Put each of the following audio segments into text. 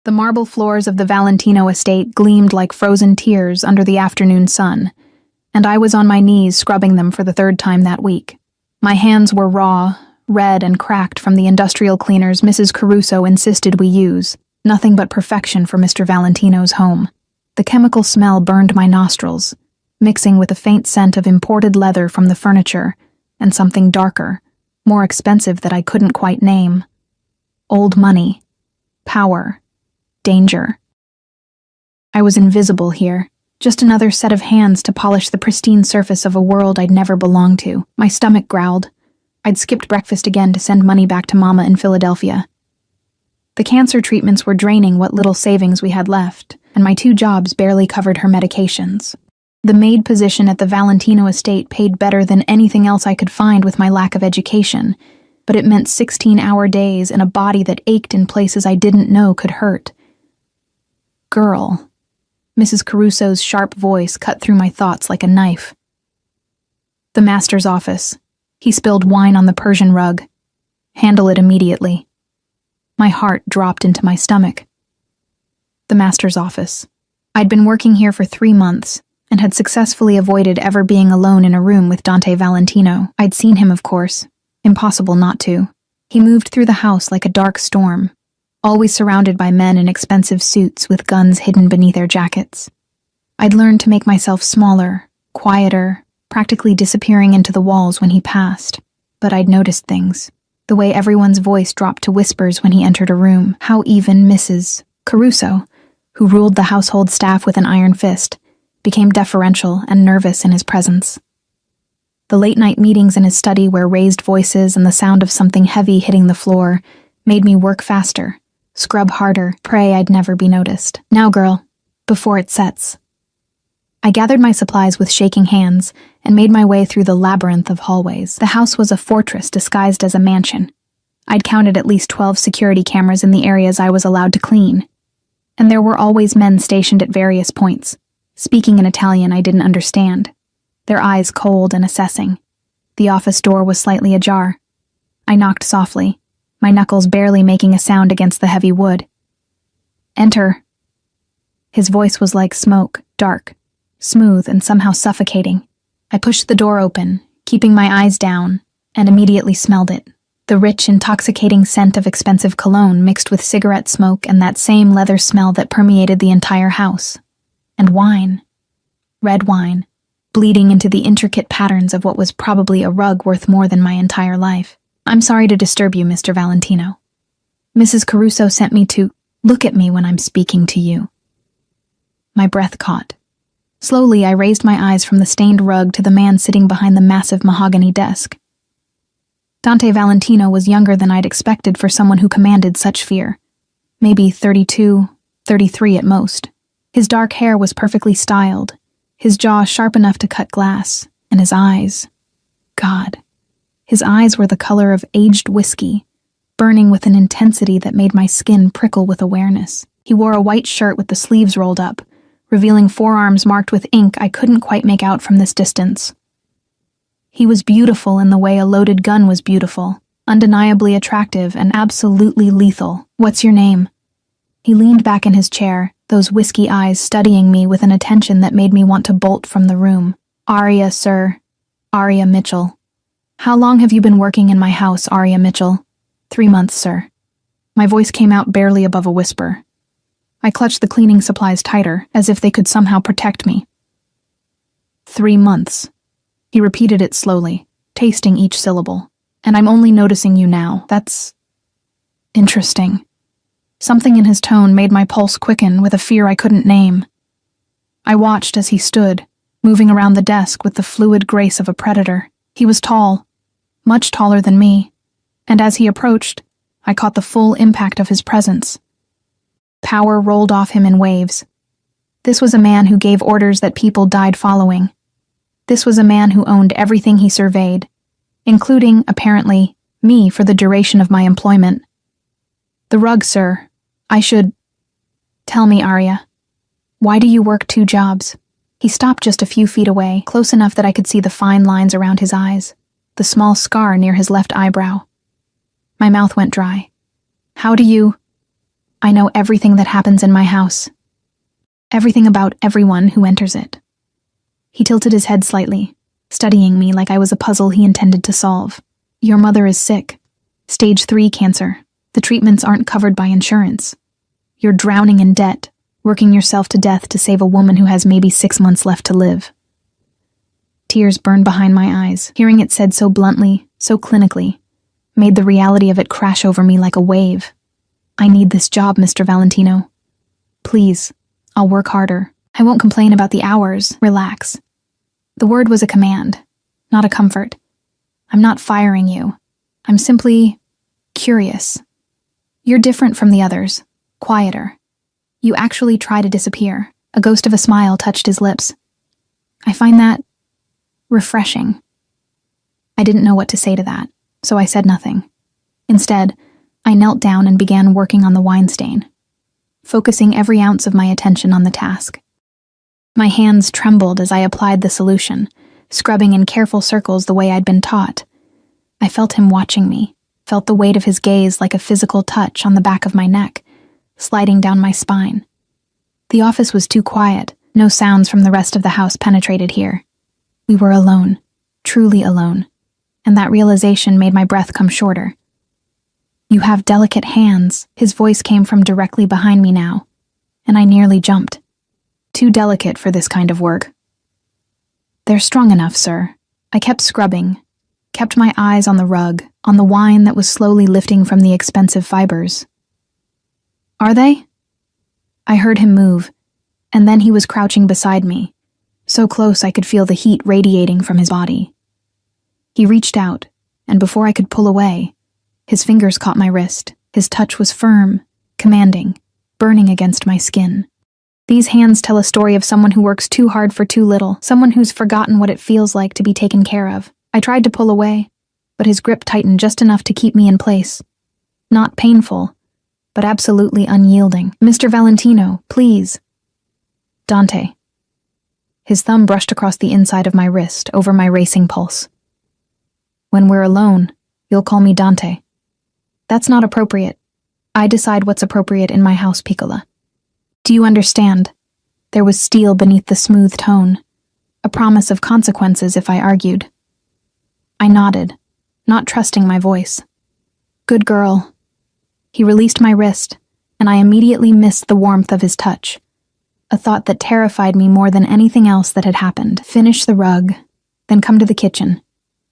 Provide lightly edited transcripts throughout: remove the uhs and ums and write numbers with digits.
The marble floors of the Valentino estate gleamed like frozen tears under the afternoon sun, and I was on my knees scrubbing them for the third time that week. My hands were raw, red and cracked from the industrial cleaners Mrs. Caruso insisted we use, nothing but perfection for Mr. Valentino's home. The chemical smell burned my nostrils, mixing with a faint scent of imported leather from the furniture and something darker, more expensive that I couldn't quite name. Old money, power, danger. I was invisible here, just another set of hands to polish the pristine surface of a world I'd never belonged to. My stomach growled. I'd skipped breakfast again to send money back to Mama in Philadelphia. The cancer treatments were draining what little savings we had left, and my 2 jobs barely covered her medications. The maid position at the Valentino estate paid better than anything else I could find with my lack of education, but it meant 16-hour days and a body that ached in places I didn't know could hurt. Girl. Mrs. Caruso's sharp voice cut through my thoughts like a knife. The master's office. He spilled wine on the Persian rug. Handle it immediately. My heart dropped into my stomach. The master's office. I'd been working here for 3 months and had successfully avoided ever being alone in a room with Dante Valentino. I'd seen him, of course. Impossible not to. He moved through the house like a dark storm, always surrounded by men in expensive suits with guns hidden beneath their jackets. I'd learned to make myself smaller, quieter, practically disappearing into the walls when he passed. But I'd noticed things. The way everyone's voice dropped to whispers when he entered a room. How even Mrs. Caruso, who ruled the household staff with an iron fist, became deferential and nervous in his presence. The late-night meetings in his study where raised voices and the sound of something heavy hitting the floor made me work faster, scrub harder, pray I'd never be noticed. Now, girl, before it sets. I gathered my supplies with shaking hands and made my way through the labyrinth of hallways. The house was a fortress disguised as a mansion. I'd counted at least 12 security cameras in the areas I was allowed to clean. And there were always men stationed at various points, speaking in Italian I didn't understand, their eyes cold and assessing. The office door was slightly ajar. I knocked softly, my knuckles barely making a sound against the heavy wood. Enter. His voice was like smoke, dark, smooth, and somehow suffocating. I pushed the door open, keeping my eyes down, and immediately smelled it. The rich, intoxicating scent of expensive cologne mixed with cigarette smoke and that same leather smell that permeated the entire house. And wine. Red wine, bleeding into the intricate patterns of what was probably a rug worth more than my entire life. I'm sorry to disturb you, Mr. Valentino. Mrs. Caruso sent me to look at me when I'm speaking to you. My breath caught. Slowly, I raised my eyes from the stained rug to the man sitting behind the massive mahogany desk. Dante Valentino was younger than I'd expected for someone who commanded such fear. Maybe 32, 33 at most. His dark hair was perfectly styled, his jaw sharp enough to cut glass, and his eyes. God. His eyes were the color of aged whiskey, burning with an intensity that made my skin prickle with awareness. He wore a white shirt with the sleeves rolled up, revealing forearms marked with ink I couldn't quite make out from this distance. He was beautiful in the way a loaded gun was beautiful, undeniably attractive and absolutely lethal. What's your name? He leaned back in his chair, those whiskey eyes studying me with an attention that made me want to bolt from the room. Aria, sir. Aria Mitchell. How long have you been working in my house, Aria Mitchell? 3 months, sir. My voice came out barely above a whisper. I clutched the cleaning supplies tighter, as if they could somehow protect me. 3 months. He repeated it slowly, tasting each syllable. And I'm only noticing you now. That's interesting. Something in his tone made my pulse quicken with a fear I couldn't name. I watched as he stood, moving around the desk with the fluid grace of a predator. He was tall, much taller than me, and as he approached, I caught the full impact of his presence. Power rolled off him in waves. This was a man who gave orders that people died following. This was a man who owned everything he surveyed, including, apparently, me for the duration of my employment. The rug, sir. I should... Tell me, Aria. Why do you work 2 jobs? He stopped just a few feet away, close enough that I could see the fine lines around his eyes, the small scar near his left eyebrow. My mouth went dry. How do you... I know everything that happens in my house. Everything about everyone who enters it. He tilted his head slightly, studying me like I was a puzzle he intended to solve. Your mother is sick. Stage 3 cancer. The treatments aren't covered by insurance. You're drowning in debt, working yourself to death to save a woman who has maybe 6 months left to live. Tears burned behind my eyes. Hearing it said so bluntly, so clinically, made the reality of it crash over me like a wave. I need this job, Mr. Valentino. Please, I'll work harder. I won't complain about the hours. Relax. The word was a command, not a comfort. I'm not firing you. I'm simply curious. You're different from the others, quieter. You actually try to disappear. A ghost of a smile touched his lips. I find that refreshing. I didn't know what to say to that, so I said nothing. Instead, I knelt down and began working on the wine stain, focusing every ounce of my attention on the task. My hands trembled as I applied the solution, scrubbing in careful circles the way I'd been taught. I felt him watching me, felt the weight of his gaze like a physical touch on the back of my neck, sliding down my spine. The office was too quiet. No sounds from the rest of the house penetrated here. We were alone, truly alone, and that realization made my breath come shorter. You have delicate hands. His voice came from directly behind me now, and I nearly jumped. Too delicate for this kind of work. They're strong enough, sir. I kept scrubbing, kept my eyes on the rug, on the wine that was slowly lifting from the expensive fibers. Are they? I heard him move, and then he was crouching beside me, so close I could feel the heat radiating from his body. He reached out, and before I could pull away, his fingers caught my wrist. His touch was firm, commanding, burning against my skin. These hands tell a story of someone who works too hard for too little, someone who's forgotten what it feels like to be taken care of. I tried to pull away, but his grip tightened just enough to keep me in place. Not painful, but absolutely unyielding. Mr. Valentino, please. Dante. His thumb brushed across the inside of my wrist, over my racing pulse. When we're alone, you'll call me Dante. That's not appropriate. I decide what's appropriate in my house, Piccola. Do you understand? There was steel beneath the smooth tone, a promise of consequences if I argued. I nodded, not trusting my voice. Good girl. He released my wrist, and I immediately missed the warmth of his touch, a thought that terrified me more than anything else that had happened. Finish the rug, then come to the kitchen.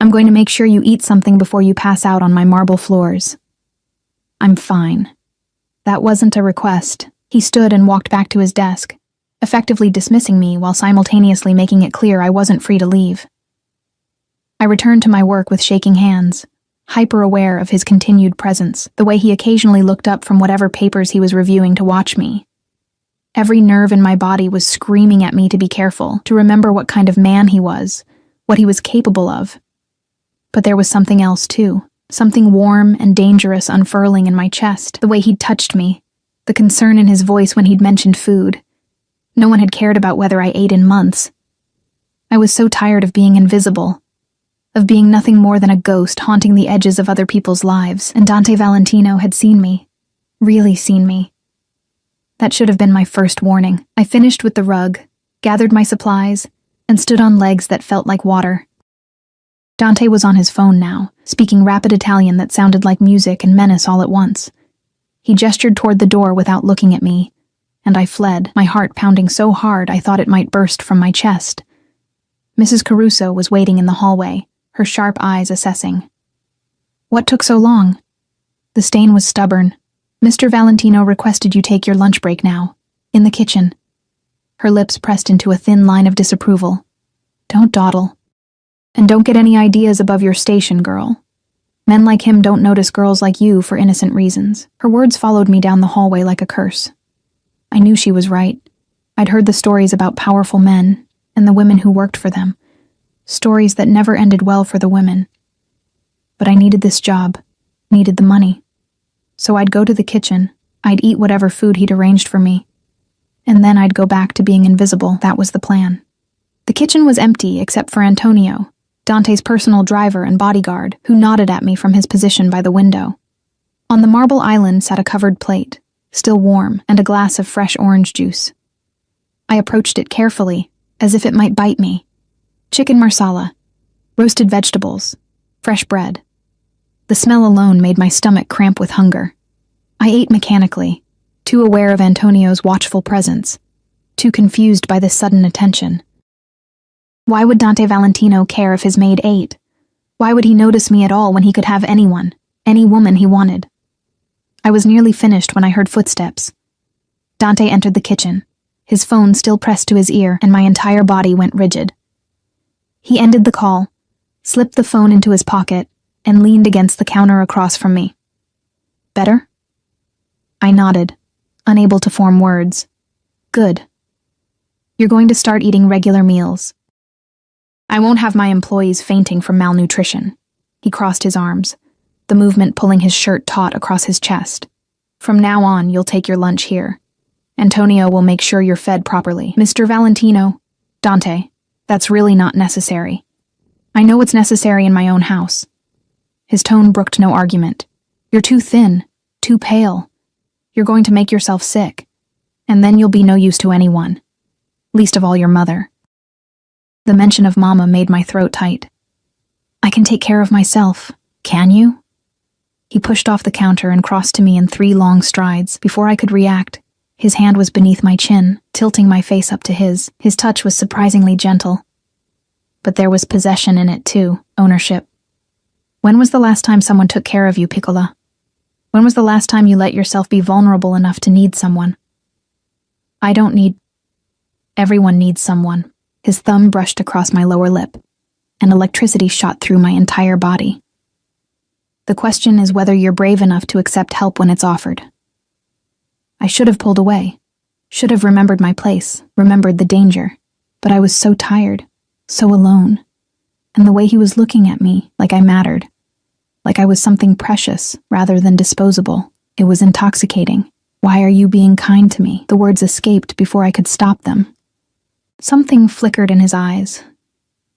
I'm going to make sure you eat something before you pass out on my marble floors. I'm fine. That wasn't a request. He stood and walked back to his desk, effectively dismissing me while simultaneously making it clear I wasn't free to leave. I returned to my work with shaking hands, hyper-aware of his continued presence, the way he occasionally looked up from whatever papers he was reviewing to watch me. Every nerve in my body was screaming at me to be careful, to remember what kind of man he was, what he was capable of. But there was something else, too. Something warm and dangerous unfurling in my chest, the way he'd touched me, the concern in his voice when he'd mentioned food. No one had cared about whether I ate in months. I was so tired of being invisible, of being nothing more than a ghost haunting the edges of other people's lives, and Dante Valentino had seen me, really seen me. That should have been my first warning. I finished with the rug, gathered my supplies, and stood on legs that felt like water. Dante was on his phone now, speaking rapid Italian that sounded like music and menace all at once. He gestured toward the door without looking at me, and I fled, my heart pounding so hard I thought it might burst from my chest. Mrs. Caruso was waiting in the hallway, her sharp eyes assessing. What took so long? The stain was stubborn. Mr. Valentino requested you take your lunch break now, in the kitchen. Her lips pressed into a thin line of disapproval. Don't dawdle. And don't get any ideas above your station, girl. Men like him don't notice girls like you for innocent reasons. Her words followed me down the hallway like a curse. I knew she was right. I'd heard the stories about powerful men and the women who worked for them. Stories that never ended well for the women. But I needed this job, needed the money. So I'd go to the kitchen, I'd eat whatever food he'd arranged for me, and then I'd go back to being invisible. That was the plan. The kitchen was empty except for Antonio, Dante's personal driver and bodyguard, who nodded at me from his position by the window. On the marble island sat a covered plate, still warm, and a glass of fresh orange juice. I approached it carefully, as if it might bite me. Chicken marsala, roasted vegetables, fresh bread. The smell alone made my stomach cramp with hunger. I ate mechanically, too aware of Antonio's watchful presence, too confused by this sudden attention. Why would Dante Valentino care if his maid ate? Why would he notice me at all when he could have anyone, any woman he wanted? I was nearly finished when I heard footsteps. Dante entered the kitchen, his phone still pressed to his ear, and my entire body went rigid. He ended the call, slipped the phone into his pocket, and leaned against the counter across from me. Better? I nodded, unable to form words. Good. You're going to start eating regular meals. I won't have my employees fainting from malnutrition. He crossed his arms, the movement pulling his shirt taut across his chest. From now on, you'll take your lunch here. Antonio will make sure you're fed properly. Mr. Valentino. Dante, that's really not necessary. I know what's necessary in my own house. His tone brooked no argument. You're too thin, too pale. You're going to make yourself sick, and then you'll be no use to anyone, least of all your mother. The mention of Mama made my throat tight. I can take care of myself, can you? He pushed off the counter and crossed to me in 3 long strides. Before I could react, his hand was beneath my chin, tilting my face up to his. His touch was surprisingly gentle. But there was possession in it too, ownership. When was the last time someone took care of you, Piccola? When was the last time you let yourself be vulnerable enough to need someone? I don't need... Everyone needs someone. His thumb brushed across my lower lip, and electricity shot through my entire body. The question is whether you're brave enough to accept help when it's offered. I should have pulled away, should have remembered my place, remembered the danger, but I was so tired, so alone, and the way he was looking at me, like I mattered, like I was something precious rather than disposable, it was intoxicating. Why are you being kind to me? The words escaped before I could stop them. Something flickered in his eyes,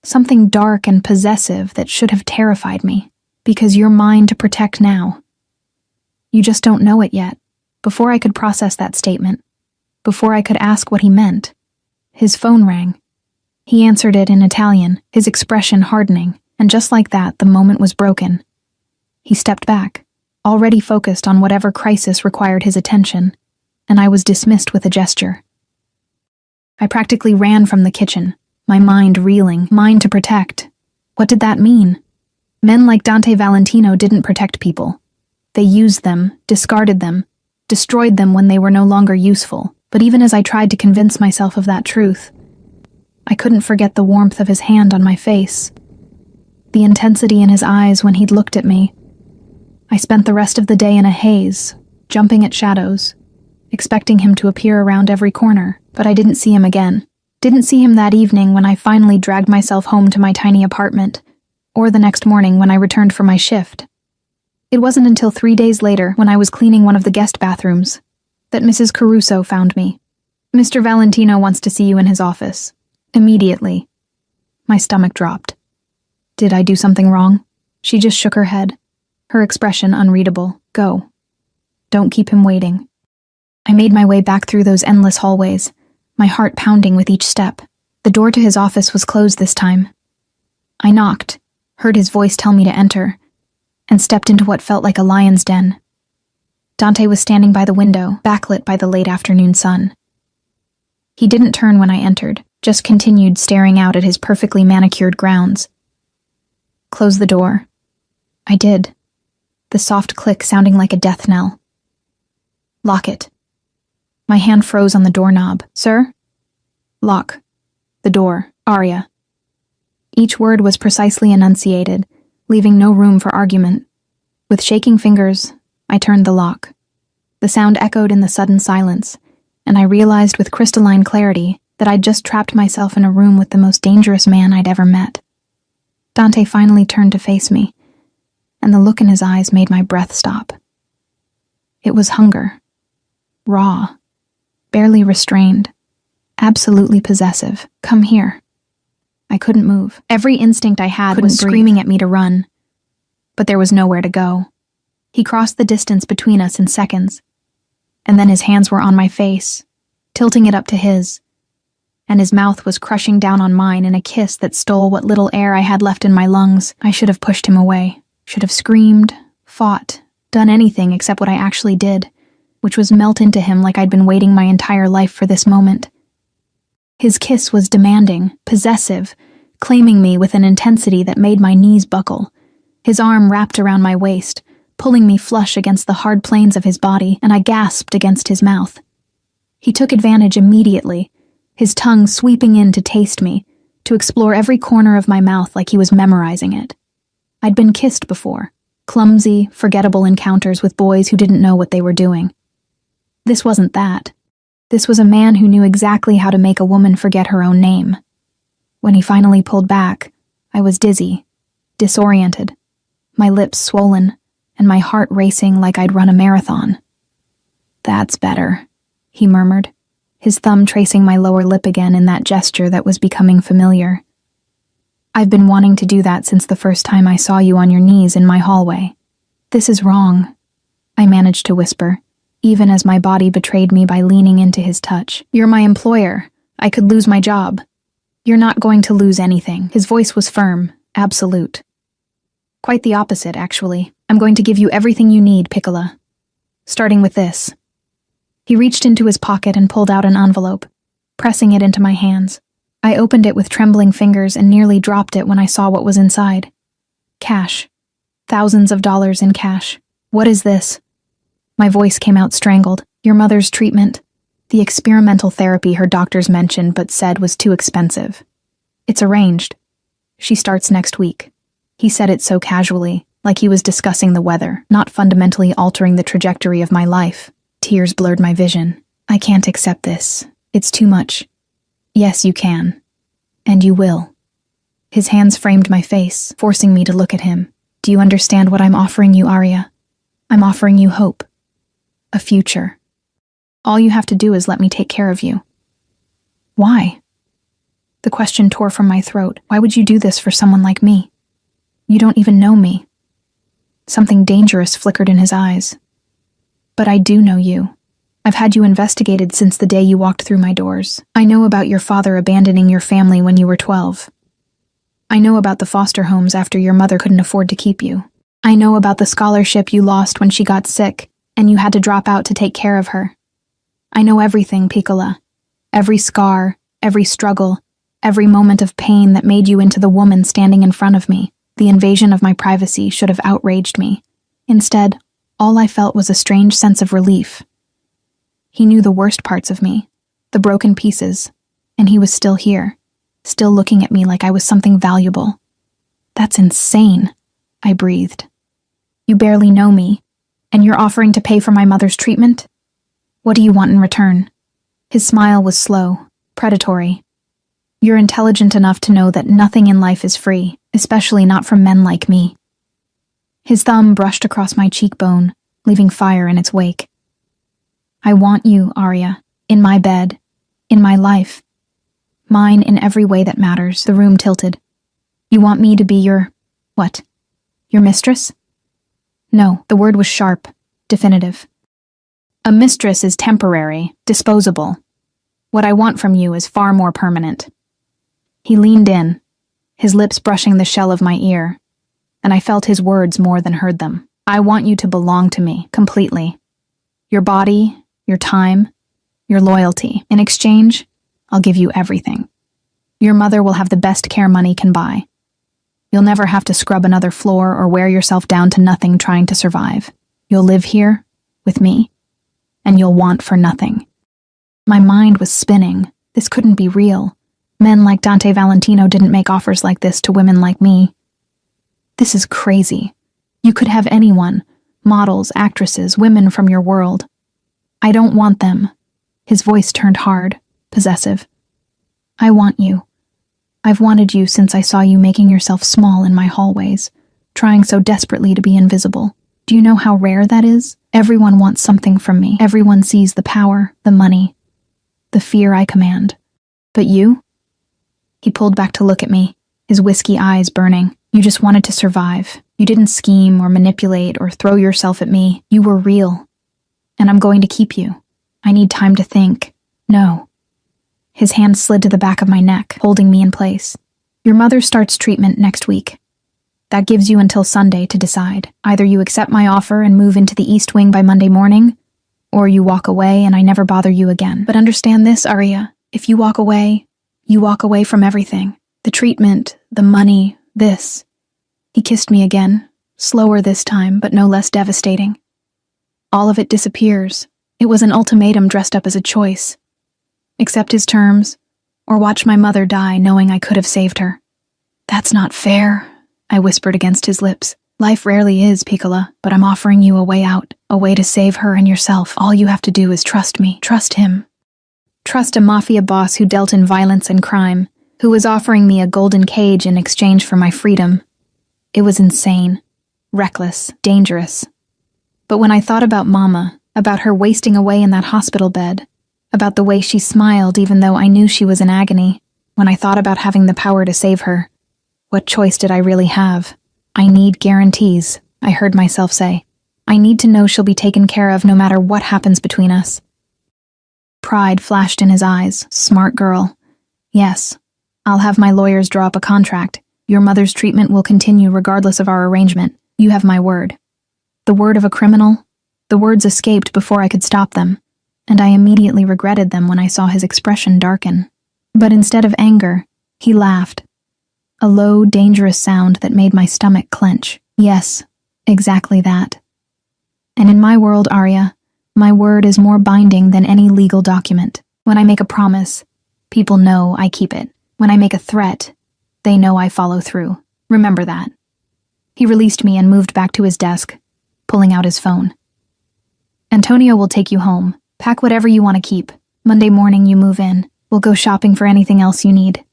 something dark and possessive that should have terrified me, because you're mine to protect now. You just don't know it yet. Before I could process that statement, before I could ask what he meant, his phone rang. He answered it in Italian, his expression hardening, and just like that, the moment was broken. He stepped back, already focused on whatever crisis required his attention, and I was dismissed with a gesture. I practically ran from the kitchen, my mind reeling, mine to protect. What did that mean? Men like Dante Valentino didn't protect people. They used them, discarded them, destroyed them when they were no longer useful. But even as I tried to convince myself of that truth, I couldn't forget the warmth of his hand on my face, the intensity in his eyes when he'd looked at me. I spent the rest of the day in a haze, jumping at shadows, expecting him to appear around every corner, but I didn't see him again. Didn't see him that evening when I finally dragged myself home to my tiny apartment, or the next morning when I returned for my shift. It wasn't until 3 days later, when I was cleaning one of the guest bathrooms, that Mrs. Caruso found me. Mr. Valentino wants to see you in his office. Immediately. My stomach dropped. Did I do something wrong? She just shook her head, her expression unreadable. Go. Don't keep him waiting. I made my way back through those endless hallways, my heart pounding with each step. The door to his office was closed this time. I knocked, heard his voice tell me to enter, and stepped into what felt like a lion's den. Dante was standing by the window, backlit by the late afternoon sun. He didn't turn when I entered, just continued staring out at his perfectly manicured grounds. Close the door. I did, the soft click sounding like a death knell. Lock it. My hand froze on the doorknob. Sir? Lock. The door. Aria. Each word was precisely enunciated, leaving no room for argument. With shaking fingers, I turned the lock. The sound echoed in the sudden silence, and I realized with crystalline clarity that I'd just trapped myself in a room with the most dangerous man I'd ever met. Dante finally turned to face me, and the look in his eyes made my breath stop. It was hunger. Raw. Barely restrained. Absolutely possessive. Come here. I couldn't move. Every instinct I had was screaming at me to run. But there was nowhere to go. He crossed the distance between us in seconds. and then his hands were on my face, tilting it up to his, and his mouth was crushing down on mine in a kiss that stole what little air I had left in my lungs. I should have pushed him away, should have screamed, fought, done anything except what I actually did, which was melt into him like I'd been waiting my entire life for this moment. His kiss was demanding, possessive, claiming me with an intensity that made my knees buckle. His arm wrapped around my waist, pulling me flush against the hard planes of his body, and I gasped against his mouth. He took advantage immediately, his tongue sweeping in to taste me, to explore every corner of my mouth like he was memorizing it. I'd been kissed before, clumsy, forgettable encounters with boys who didn't know what they were doing. This wasn't that. This was a man who knew exactly how to make a woman forget her own name. When he finally pulled back, I was dizzy, disoriented, my lips swollen, and my heart racing like I'd run a marathon. "That's better," he murmured, his thumb tracing my lower lip again in that gesture that was becoming familiar. "I've been wanting to do that since the first time I saw you on your knees in my hallway. This is wrong," I managed to whisper, even as my body betrayed me by leaning into his touch. "You're my employer. I could lose my job." "You're not going to lose anything." His voice was firm, absolute. "Quite the opposite, actually. I'm going to give you everything you need, Piccola. Starting with this." He reached into his pocket and pulled out an envelope, pressing it into my hands. I opened it with trembling fingers and nearly dropped it when I saw what was inside. Cash. Thousands of dollars in cash. "What is this?" My voice came out strangled. "Your mother's treatment. The experimental therapy her doctors mentioned but said was too expensive. It's arranged. She starts next week." He said it so casually, like he was discussing the weather, not fundamentally altering the trajectory of my life. Tears blurred my vision. "I can't accept this. It's too much." "Yes, you can. And you will." His hands framed my face, forcing me to look at him. "Do you understand what I'm offering you, Arya? I'm offering you hope. A future. All you have to do is let me take care of you." "Why?" The question tore from my throat. "Why would you do this for someone like me? You don't even know me." Something dangerous flickered in his eyes. "But I do know you. I've had you investigated since the day you walked through my doors. I know about your father abandoning your family when you were 12. I know about the foster homes after your mother couldn't afford to keep you. I know about the scholarship you lost when she got sick and you had to drop out to take care of her. I know everything, Piccola. Every scar, every struggle, every moment of pain that made you into the woman standing in front of me. The invasion of my privacy should have outraged me. Instead, all I felt was a strange sense of relief. He knew the worst parts of me, the broken pieces, and he was still here, still looking at me like I was something valuable. "That's insane," I breathed. "You barely know me, and you're offering to pay for my mother's treatment? What do you want in return?" His smile was slow, predatory. "You're intelligent enough to know that nothing in life is free, especially not from men like me." His thumb brushed across my cheekbone, leaving fire in its wake. "I want you, Arya, in my bed, in my life. Mine in every way that matters." The room tilted. "You want me to be your... what? Your mistress?" No, the word was sharp, definitive. "A mistress is temporary, disposable. What I want from you is far more permanent." He leaned in, his lips brushing the shell of my ear, and I felt his words more than heard them. "I want you to belong to me, completely. Your body, your time, your loyalty. In exchange, I'll give you everything. Your mother will have the best care money can buy. You'll never have to scrub another floor or wear yourself down to nothing trying to survive. You'll live here, with me, and you'll want for nothing." My mind was spinning. This couldn't be real. Men like Dante Valentino didn't make offers like this to women like me. This is crazy. You could have anyone, models, actresses, women from your world. I don't want them. His voice turned hard, possessive. I want you. I've wanted you since I saw you making yourself small in my hallways, trying so desperately to be invisible. Do you know how rare that is? Everyone wants something from me. Everyone sees the power, the money, the fear I command. But you? He pulled back to look at me, his whiskey eyes burning. You just wanted to survive. You didn't scheme or manipulate or throw yourself at me. You were real. And I'm going to keep you. I need time to think. No. His hand slid to the back of my neck, holding me in place. Your mother starts treatment next week. That gives you until Sunday to decide. Either you accept my offer and move into the East Wing by Monday morning, or you walk away and I never bother you again. But understand this, Arya. If you walk away from everything. The treatment, the money, this. He kissed me again, slower this time, but no less devastating. All of it disappears. It was an ultimatum dressed up as a choice. Accept his terms, or watch my mother die knowing I could have saved her. That's not fair, I whispered against his lips. Life rarely is, Piccola, but I'm offering you a way out, a way to save her and yourself. All you have to do is trust me, trust him. Trust a mafia boss who dealt in violence and crime, who was offering me a golden cage in exchange for my freedom. It was insane, reckless, dangerous. But when I thought about Mama, about her wasting away in that hospital bed, about the way she smiled even though I knew she was in agony, when I thought about having the power to save her, what choice did I really have? I need guarantees, I heard myself say. I need to know she'll be taken care of no matter what happens between us. Pride flashed in his eyes. Smart girl. Yes, I'll have my lawyers draw up a contract. Your mother's treatment will continue regardless of our arrangement. You have my word. The word of a criminal? The words escaped before I could stop them, and I immediately regretted them when I saw his expression darken. But instead of anger, he laughed. A low, dangerous sound that made my stomach clench. Yes, exactly that. And in my world, Arya, my word is more binding than any legal document. When I make a promise, people know I keep it. When I make a threat, they know I follow through. Remember that. He released me and moved back to his desk, pulling out his phone. Antonio will take you home. Pack whatever you want to keep. Monday morning you move in. We'll go shopping for anything else you need.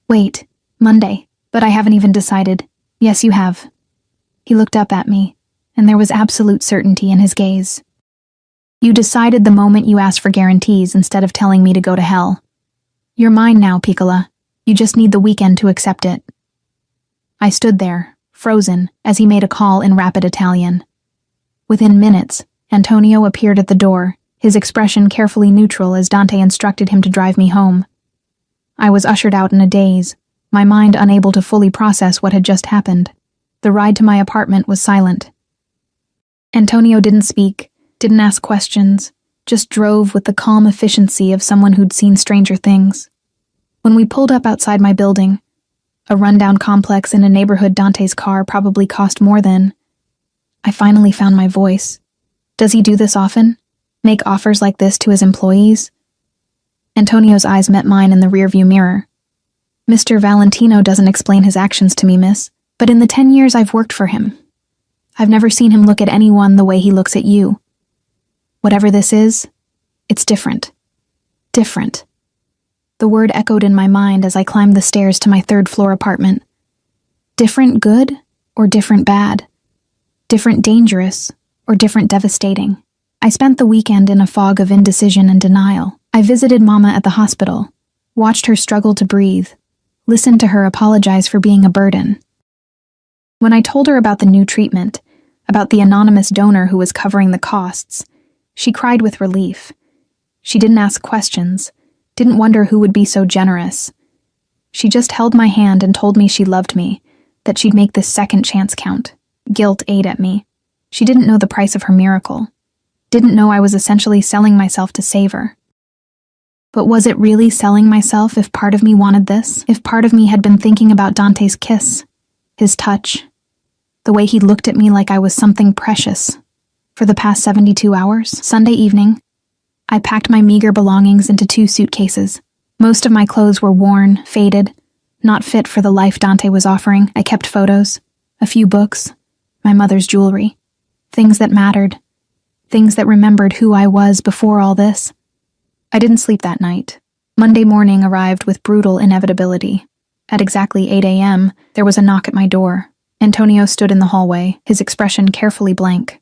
Wait, Monday, but I haven't even decided. Yes, you have. He looked up at me, and there was absolute certainty in his gaze. You decided the moment you asked for guarantees instead of telling me to go to hell. You're mine now, Piccola. You just need the weekend to accept it. I stood there, frozen, as he made a call in rapid Italian. Within minutes, Antonio appeared at the door, his expression carefully neutral as Dante instructed him to drive me home. I was ushered out in a daze, my mind unable to fully process what had just happened. The ride to my apartment was silent. Antonio didn't speak, didn't ask questions, just drove with the calm efficiency of someone who'd seen stranger things. When we pulled up outside my building, a rundown complex in a neighborhood Dante's car probably cost more than, I finally found my voice. Does he do this often? Make offers like this to his employees? Antonio's eyes met mine in the rearview mirror. Mr. Valentino doesn't explain his actions to me, miss, but in the 10 years I've worked for him, I've never seen him look at anyone the way he looks at you. Whatever this is, it's different. Different. The word echoed in my mind as I climbed the stairs to my third-floor apartment. Different good or different bad? Different dangerous or different devastating? I spent the weekend in a fog of indecision and denial. I visited Mama at the hospital, watched her struggle to breathe, listened to her apologize for being a burden. When I told her about the new treatment, about the anonymous donor who was covering the costs, she cried with relief. She didn't ask questions, didn't wonder who would be so generous. She just held my hand and told me she loved me, that she'd make this second chance count. Guilt ate at me. She didn't know the price of her miracle. Didn't know I was essentially selling myself to save her. But was it really selling myself if part of me wanted this? If part of me had been thinking about Dante's kiss, his touch, the way he looked at me like I was something precious? For the past 72 hours, Sunday evening, I packed my meager belongings into 2 suitcases. Most of my clothes were worn, faded, not fit for the life Dante was offering. I kept photos, a few books, my mother's jewelry, things that mattered, things that remembered who I was before all this. I didn't sleep that night. Monday morning arrived with brutal inevitability. At exactly 8 a.m., there was a knock at my door. Antonio stood in the hallway, his expression carefully blank.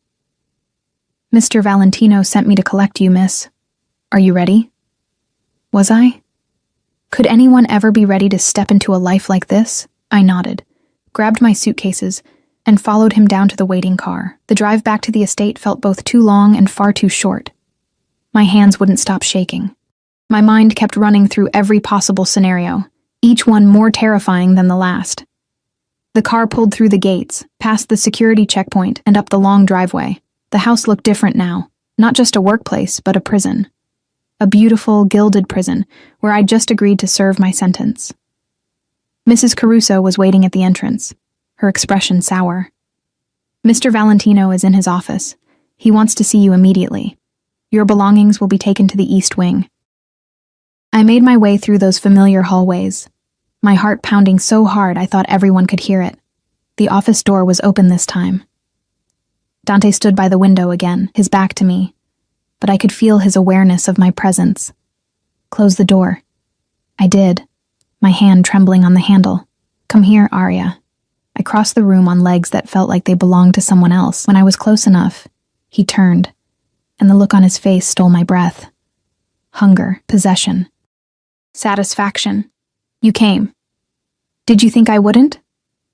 Mr. Valentino sent me to collect you, miss. Are you ready? Was I? Could anyone ever be ready to step into a life like this? I nodded, grabbed my suitcases, and followed him down to the waiting car. The drive back to the estate felt both too long and far too short. My hands wouldn't stop shaking. My mind kept running through every possible scenario, each one more terrifying than the last. The car pulled through the gates, past the security checkpoint, and up the long driveway. The house looked different now, not just a workplace, but a prison. A beautiful, gilded prison, where I'd just agreed to serve my sentence. Mrs. Caruso was waiting at the entrance, her expression sour. "Mr. Valentino is in his office. He wants to see you immediately. Your belongings will be taken to the East Wing." I made my way through those familiar hallways, my heart pounding so hard I thought everyone could hear it. The office door was open this time. Dante stood by the window again, his back to me, but I could feel his awareness of my presence. "Close the door." I did, my hand trembling on the handle. "Come here, Arya." I crossed the room on legs that felt like they belonged to someone else. When I was close enough, he turned, and the look on his face stole my breath. Hunger, possession, satisfaction. "You came. Did you think I wouldn't?"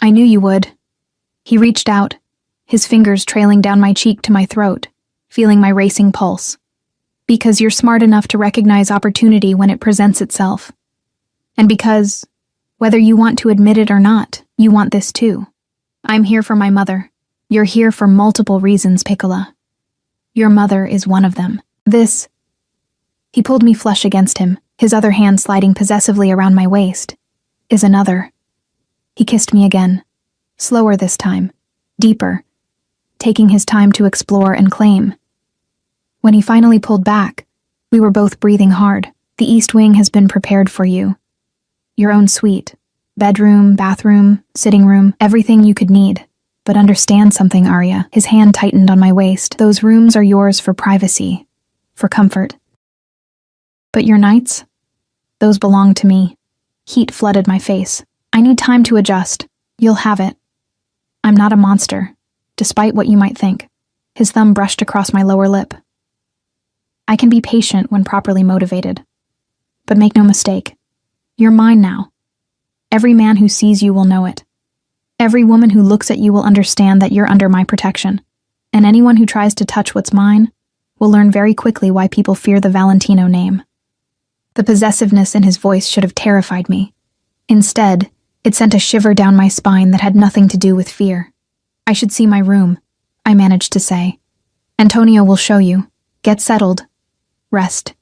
"I knew you would." He reached out, his fingers trailing down my cheek to my throat, feeling my racing pulse. "Because you're smart enough to recognize opportunity when it presents itself. And because, whether you want to admit it or not, you want this too. I'm here for my mother. You're here for multiple reasons, Piccola. Your mother is one of them. This..." He pulled me flush against him, his other hand sliding possessively around my waist. "Is another." He kissed me again, slower this time, deeper, taking his time to explore and claim. When he finally pulled back, we were both breathing hard. "The East Wing has been prepared for you. Your own suite, bedroom, bathroom, sitting room, everything you could need. But understand something, Arya." His hand tightened on my waist. "Those rooms are yours for privacy, for comfort. But your nights? Those belong to me." Heat flooded my face. "I need time to adjust. You'll have it. I'm not a monster, despite what you might think." His thumb brushed across my lower lip. "I can be patient when properly motivated. But make no mistake, you're mine now. Every man who sees you will know it. Every woman who looks at you will understand that you're under my protection. And anyone who tries to touch what's mine will learn very quickly why people fear the Valentino name." The possessiveness in his voice should have terrified me. Instead, it sent a shiver down my spine that had nothing to do with fear. "I should see my room," I managed to say. "Antonio will show you. Get settled. Rest.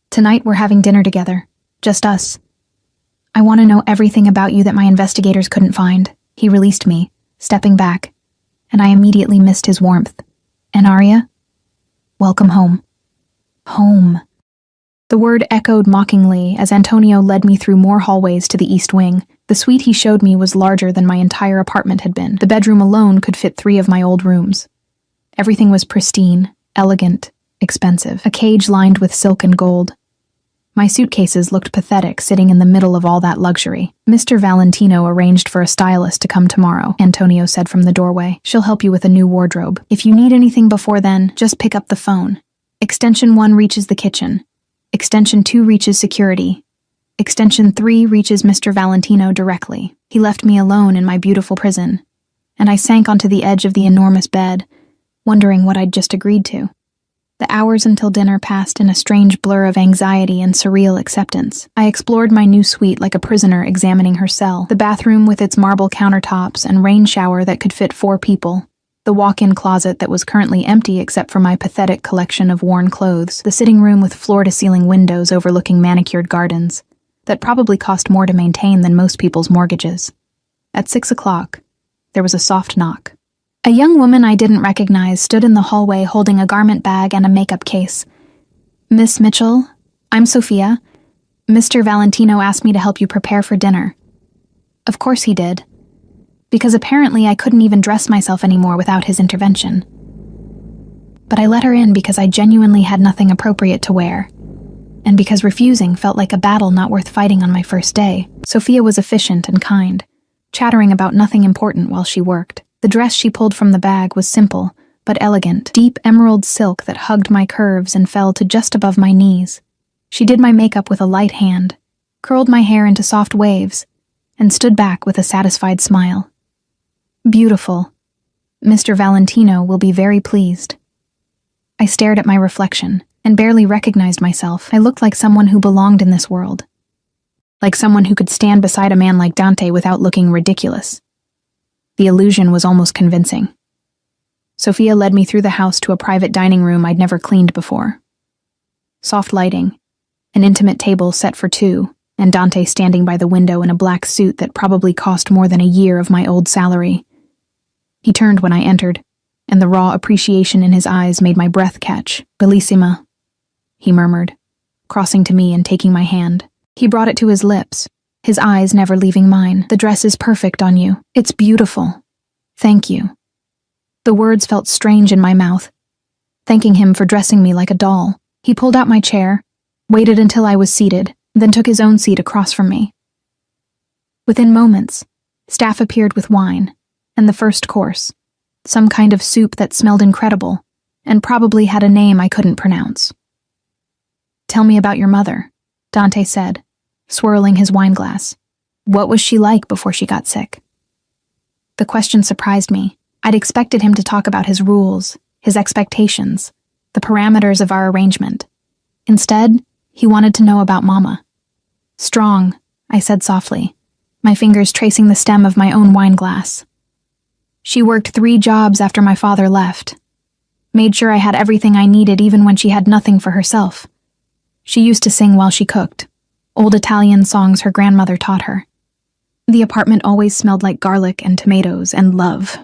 Tonight we're having dinner together. Just us. I want to know everything about you that my investigators couldn't find." He released me, stepping back, and I immediately missed his warmth. "And Arya? Welcome home." Home. The word echoed mockingly as Antonio led me through more hallways to the East Wing. The suite he showed me was larger than my entire apartment had been. The bedroom alone could fit 3 of my old rooms. Everything was pristine, elegant, expensive. A cage lined with silk and gold. My suitcases looked pathetic sitting in the middle of all that luxury. "Mr. Valentino arranged for a stylist to come tomorrow," Antonio said from the doorway. "She'll help you with a new wardrobe. If you need anything before then, just pick up the phone. Extension 1 reaches the kitchen. Extension 2 reaches security. Extension 3 reaches Mr. Valentino directly." He left me alone in my beautiful prison, and I sank onto the edge of the enormous bed, wondering what I'd just agreed to. The hours until dinner passed in a strange blur of anxiety and surreal acceptance. I explored my new suite like a prisoner examining her cell. The bathroom with its marble countertops and rain shower that could fit 4 people. The walk-in closet that was currently empty except for my pathetic collection of worn clothes. The sitting room with floor-to-ceiling windows overlooking manicured gardens that probably cost more to maintain than most people's mortgages. At 6 o'clock, there was a soft knock. A young woman I didn't recognize stood in the hallway holding a garment bag and a makeup case. "Miss Mitchell, I'm Sophia. Mr. Valentino asked me to help you prepare for dinner." Of course he did, because apparently I couldn't even dress myself anymore without his intervention. But I let her in because I genuinely had nothing appropriate to wear, and because refusing felt like a battle not worth fighting on my first day. Sophia was efficient and kind, chattering about nothing important while she worked. The dress she pulled from the bag was simple, but elegant, deep emerald silk that hugged my curves and fell to just above my knees. She did my makeup with a light hand, curled my hair into soft waves, and stood back with a satisfied smile. "Beautiful," Mr. Valentino will be very pleased." I stared at my reflection and barely recognized myself. I looked like someone who belonged in this world. Like someone who could stand beside a man like Dante without looking ridiculous. The illusion was almost convincing. Sophia led me through the house to a private dining room I'd never cleaned before. Soft lighting, an intimate table set for two, and Dante standing by the window in a black suit that probably cost more than a year of my old salary. He turned when I entered, and the raw appreciation in his eyes made my breath catch. "Bellissima," he murmured, crossing to me and taking my hand. He brought it to his lips, his eyes never leaving mine. "The dress is perfect on you. It's beautiful. Thank you." The words felt strange in my mouth, thanking him for dressing me like a doll. He pulled out my chair, waited until I was seated, then took his own seat across from me. Within moments, staff appeared with wine, and the first course, some kind of soup that smelled incredible, and probably had a name I couldn't pronounce. "Tell me about your mother," Dante said, swirling his wineglass. "What was she like before she got sick?" The question surprised me. I'd expected him to talk about his rules, his expectations, the parameters of our arrangement. Instead, he wanted to know about Mama. "Strong," I said softly, my fingers tracing the stem of my own wineglass. "She worked 3 jobs after my father left. Made sure I had everything I needed even when she had nothing for herself. She used to sing while she cooked. Old Italian songs her grandmother taught her. The apartment always smelled like garlic and tomatoes and love."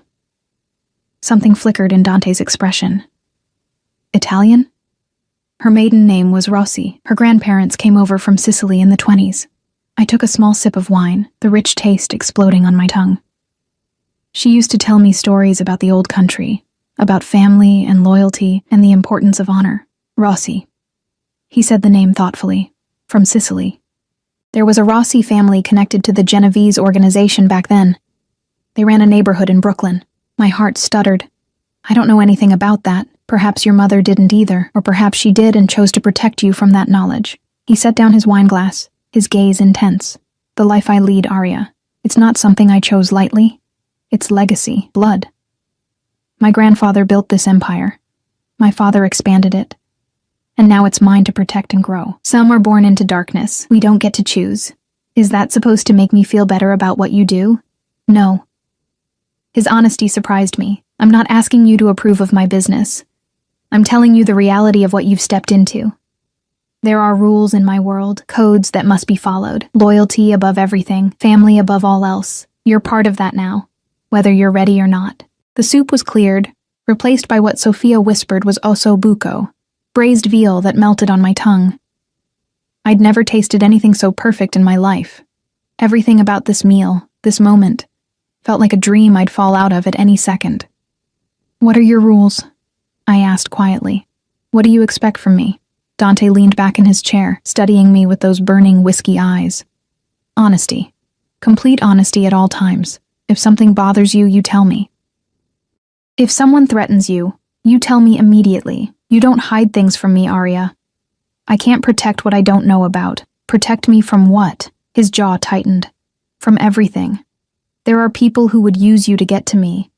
Something flickered in Dante's expression. "Italian?" Her maiden name was Rossi. Her grandparents came over from Sicily in the 20s. I took a small sip of wine, the rich taste exploding on my tongue. "She used to tell me stories about the old country, about family and loyalty and the importance of honor. Rossi." He said the name thoughtfully. "From Sicily. There was a Rossi family connected to the Genovese organization back then. They ran a neighborhood in Brooklyn." My heart stuttered. "I don't know anything about that. Perhaps your mother didn't either, or perhaps she did and chose to protect you from that knowledge." He set down his wineglass, his gaze intense. "The life I lead, Arya. It's not something I chose lightly. It's legacy, blood. My grandfather built this empire. My father expanded it. And now it's mine to protect and grow. Some are born into darkness. We don't get to choose. Is that supposed to make me feel better about what you do? No." His honesty surprised me. "I'm not asking you to approve of my business. I'm telling you the reality of what you've stepped into. There are rules in my world, codes that must be followed. Loyalty above everything, family above all else. You're part of that now, whether you're ready or not." The soup was cleared, replaced by what Sophia whispered was osso buco, braised veal that melted on my tongue. I'd never tasted anything so perfect in my life. Everything about this meal, this moment, felt like a dream I'd fall out of at any second. "What are your rules?" I asked quietly. "What do you expect from me?" Dante leaned back in his chair, studying me with those burning whiskey eyes. "Honesty. Complete honesty at all times. If something bothers you, you tell me. If someone threatens you, you tell me immediately. You don't hide things from me, Arya. I can't protect what I don't know about. Protect me from what?" His jaw tightened. "From everything. There are people who would use you to get to me.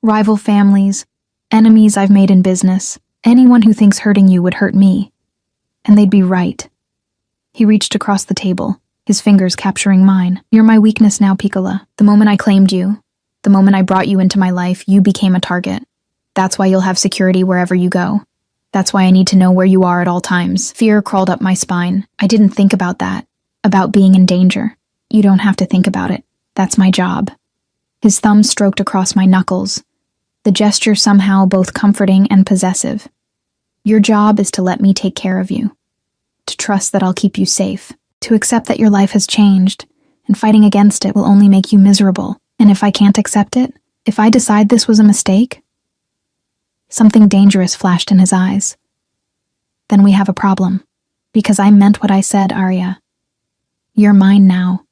Rival families, enemies I've made in business. Anyone who thinks hurting you would hurt me. And they'd be right." He reached across the table, his fingers capturing mine. "You're my weakness now, Piccola. The moment I claimed you, the moment I brought you into my life, you became a target. That's why you'll have security wherever you go. That's why I need to know where you are at all times." Fear crawled up my spine. I didn't think about that, about being in danger. "You don't have to think about it. That's my job." His thumb stroked across my knuckles, the gesture somehow both comforting and possessive. "Your job is to let me take care of you, to trust that I'll keep you safe, to accept that your life has changed, and fighting against it will only make you miserable. And if I can't accept it, if I decide this was a mistake..." Something dangerous flashed in his eyes. "Then we have a problem, because I meant what I said, Arya. You're mine now.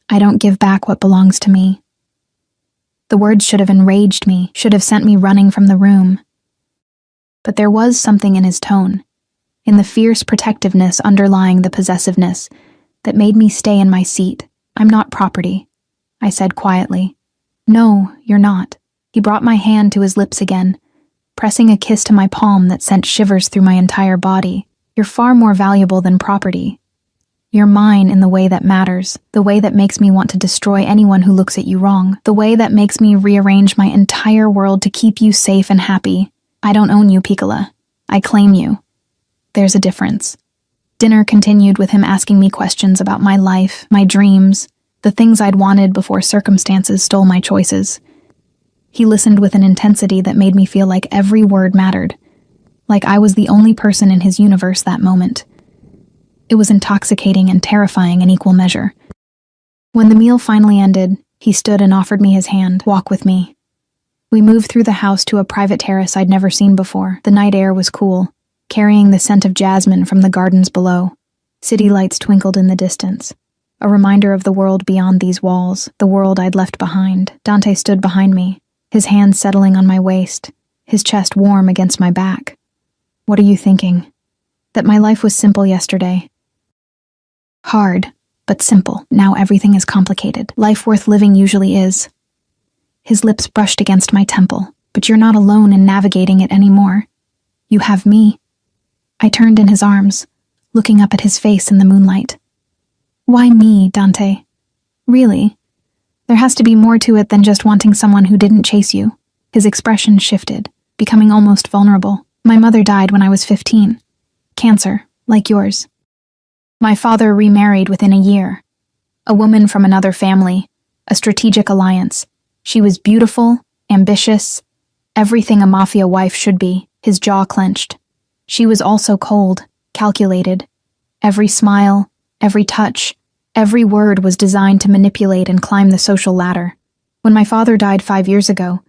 I don't give back what belongs to me." The words should have enraged me, should have sent me running from the room. But there was something in his tone, in the fierce protectiveness underlying the possessiveness, that made me stay in my seat. "I'm not property," I said quietly. "No, you're not. He brought my hand to his lips again, pressing a kiss to my palm that sent shivers through my entire body. You're far more valuable than property. You're mine in the way that matters, the way that makes me want to destroy anyone who looks at you wrong, the way that makes me rearrange my entire world to keep you safe and happy. I don't own you, Piccola. I claim you. There's a difference. Dinner continued with him asking me questions about my life, my dreams, the things I'd wanted before circumstances stole my choices. He listened with an intensity that made me feel like every word mattered, like I was the only person in his universe that moment. It was intoxicating and terrifying in equal measure. When the meal finally ended, he stood and offered me his hand. Walk with me. We moved through the house to a private terrace I'd never seen before. The night air was cool, carrying the scent of jasmine from the gardens below. City lights twinkled in the distance, a reminder of the world beyond these walls, the world I'd left behind. Dante stood behind me, his hands settling on my waist, his chest warm against my back. What are you thinking? That my life was simple yesterday. Hard, but simple. Now everything is complicated. Life worth living usually is. His lips brushed against my temple. But you're not alone in navigating it anymore. You have me. I turned in his arms, looking up at his face in the moonlight. Why me, Dante? Really? There has to be more to it than just wanting someone who didn't chase you. His expression shifted, becoming almost vulnerable. My mother died when I was 15. Cancer, like yours. My father remarried within a year. A woman from another family, a strategic alliance. She was beautiful, ambitious, everything a Mafia wife should be. His jaw clenched. She was also cold, calculated. Every smile, every touch, every word was designed to manipulate and climb the social ladder. When my father died 5 years ago,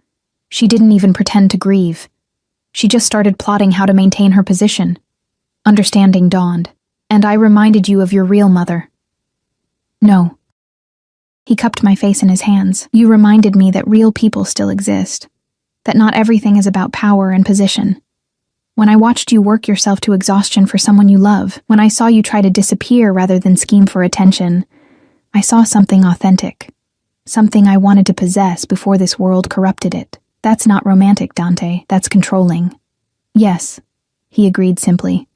she didn't even pretend to grieve. She just started plotting how to maintain her position. Understanding dawned. And I reminded you of your real mother. No. He cupped my face in his hands. You reminded me that real people still exist. That not everything is about power and position. When I watched you work yourself to exhaustion for someone you love, when I saw you try to disappear rather than scheme for attention, I saw something authentic. Something I wanted to possess before this world corrupted it. That's not romantic, Dante. That's controlling. Yes, he agreed simply.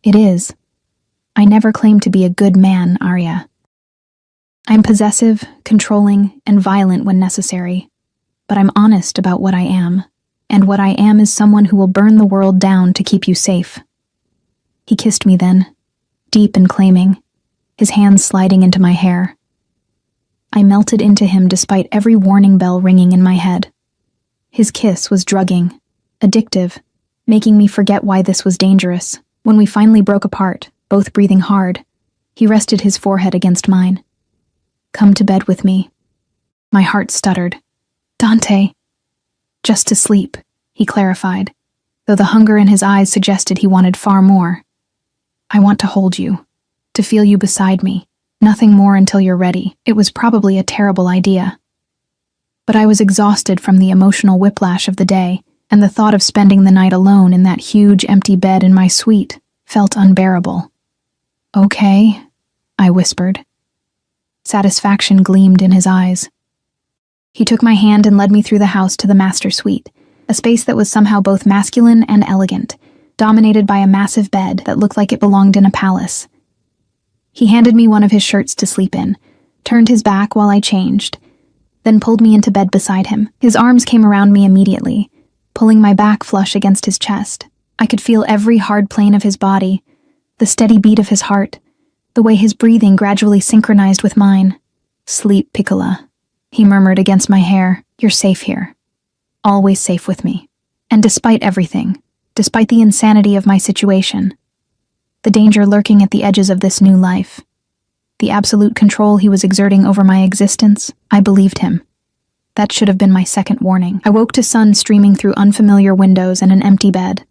It is. I never claimed to be a good man, Arya. I'm possessive, controlling, and violent when necessary. But I'm honest about what I am. And what I am is someone who will burn the world down to keep you safe. He kissed me then, deep and claiming, his hands sliding into my hair. I melted into him despite every warning bell ringing in my head. His kiss was drugging, addictive, making me forget why this was dangerous. When we finally broke apart, both breathing hard, he rested his forehead against mine. Come to bed with me. My heart stuttered. Dante. Just to sleep, he clarified, though the hunger in his eyes suggested he wanted far more. I want to hold you, to feel you beside me, nothing more until you're ready. It was probably a terrible idea. But I was exhausted from the emotional whiplash of the day, and the thought of spending the night alone in that huge empty bed in my suite felt unbearable. Okay, I whispered. Satisfaction gleamed in his eyes. He took my hand and led me through the house to the master suite, a space that was somehow both masculine and elegant, dominated by a massive bed that looked like it belonged in a palace. He handed me one of his shirts to sleep in, turned his back while I changed, then pulled me into bed beside him. His arms came around me immediately, pulling my back flush against his chest. I could feel every hard plane of his body, the steady beat of his heart, the way his breathing gradually synchronized with mine. Sleep, Piccola, he murmured against my hair. You're safe here. Always safe with me. And despite everything, despite the insanity of my situation, the danger lurking at the edges of this new life, the absolute control he was exerting over my existence, I believed him. That should have been my second warning. I woke to sun streaming through unfamiliar windows and an empty bed.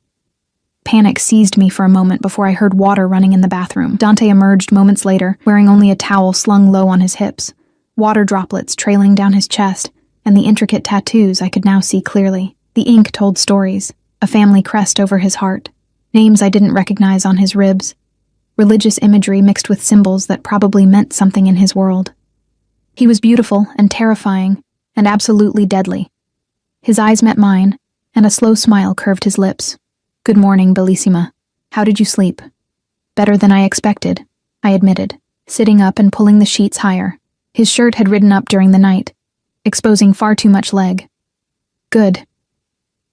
Panic seized me for a moment before I heard water running in the bathroom. Dante emerged moments later, wearing only a towel slung low on his hips, water droplets trailing down his chest, and the intricate tattoos I could now see clearly. The ink told stories, a family crest over his heart, names I didn't recognize on his ribs, religious imagery mixed with symbols that probably meant something in his world. He was beautiful and terrifying, and absolutely deadly. His eyes met mine, and a slow smile curved his lips. "Good morning, Bellissima. How did you sleep?" "Better than I expected," I admitted, sitting up and pulling the sheets higher. His shirt had ridden up during the night, exposing far too much leg. "Good."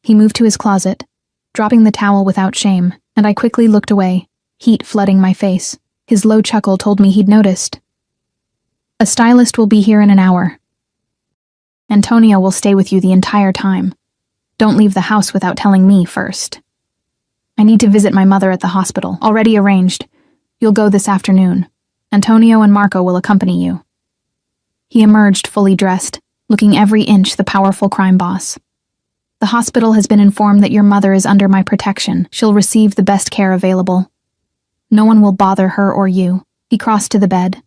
He moved to his closet, dropping the towel without shame, and I quickly looked away, heat flooding my face. His low chuckle told me he'd noticed. "A stylist will be here in an hour. Antonio will stay with you the entire time. Don't leave the house without telling me first. I need to visit my mother at the hospital, already arranged. You'll go this afternoon. Antonio and Marco will accompany you." He emerged fully dressed, looking every inch the powerful crime boss. "The hospital has been informed that your mother is under my protection. She'll receive the best care available. No one will bother her or you." He crossed to the bed,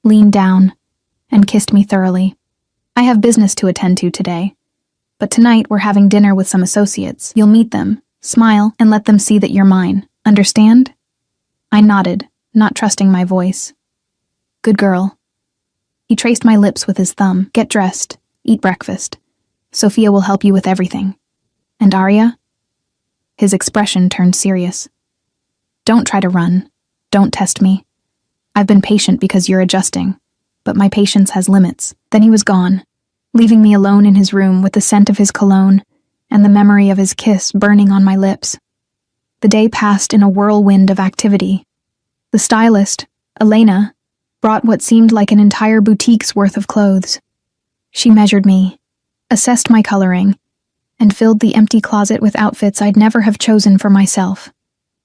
leaned down, and kissed me thoroughly. "I have business to attend to today, but tonight we're having dinner with some associates. You'll meet them, smile, and let them see that you're mine. Understand?" I nodded, not trusting my voice. "Good girl." He traced my lips with his thumb. "Get dressed, eat breakfast. Sophia will help you with everything. And Arya?" His expression turned serious. "Don't try to run. Don't test me. I've been patient because you're adjusting, but my patience has limits." Then he was gone, leaving me alone in his room with the scent of his cologne and the memory of his kiss burning on my lips. The day passed in a whirlwind of activity. The stylist, Elena, brought what seemed like an entire boutique's worth of clothes. She measured me, assessed my coloring, and filled the empty closet with outfits I'd never have chosen for myself.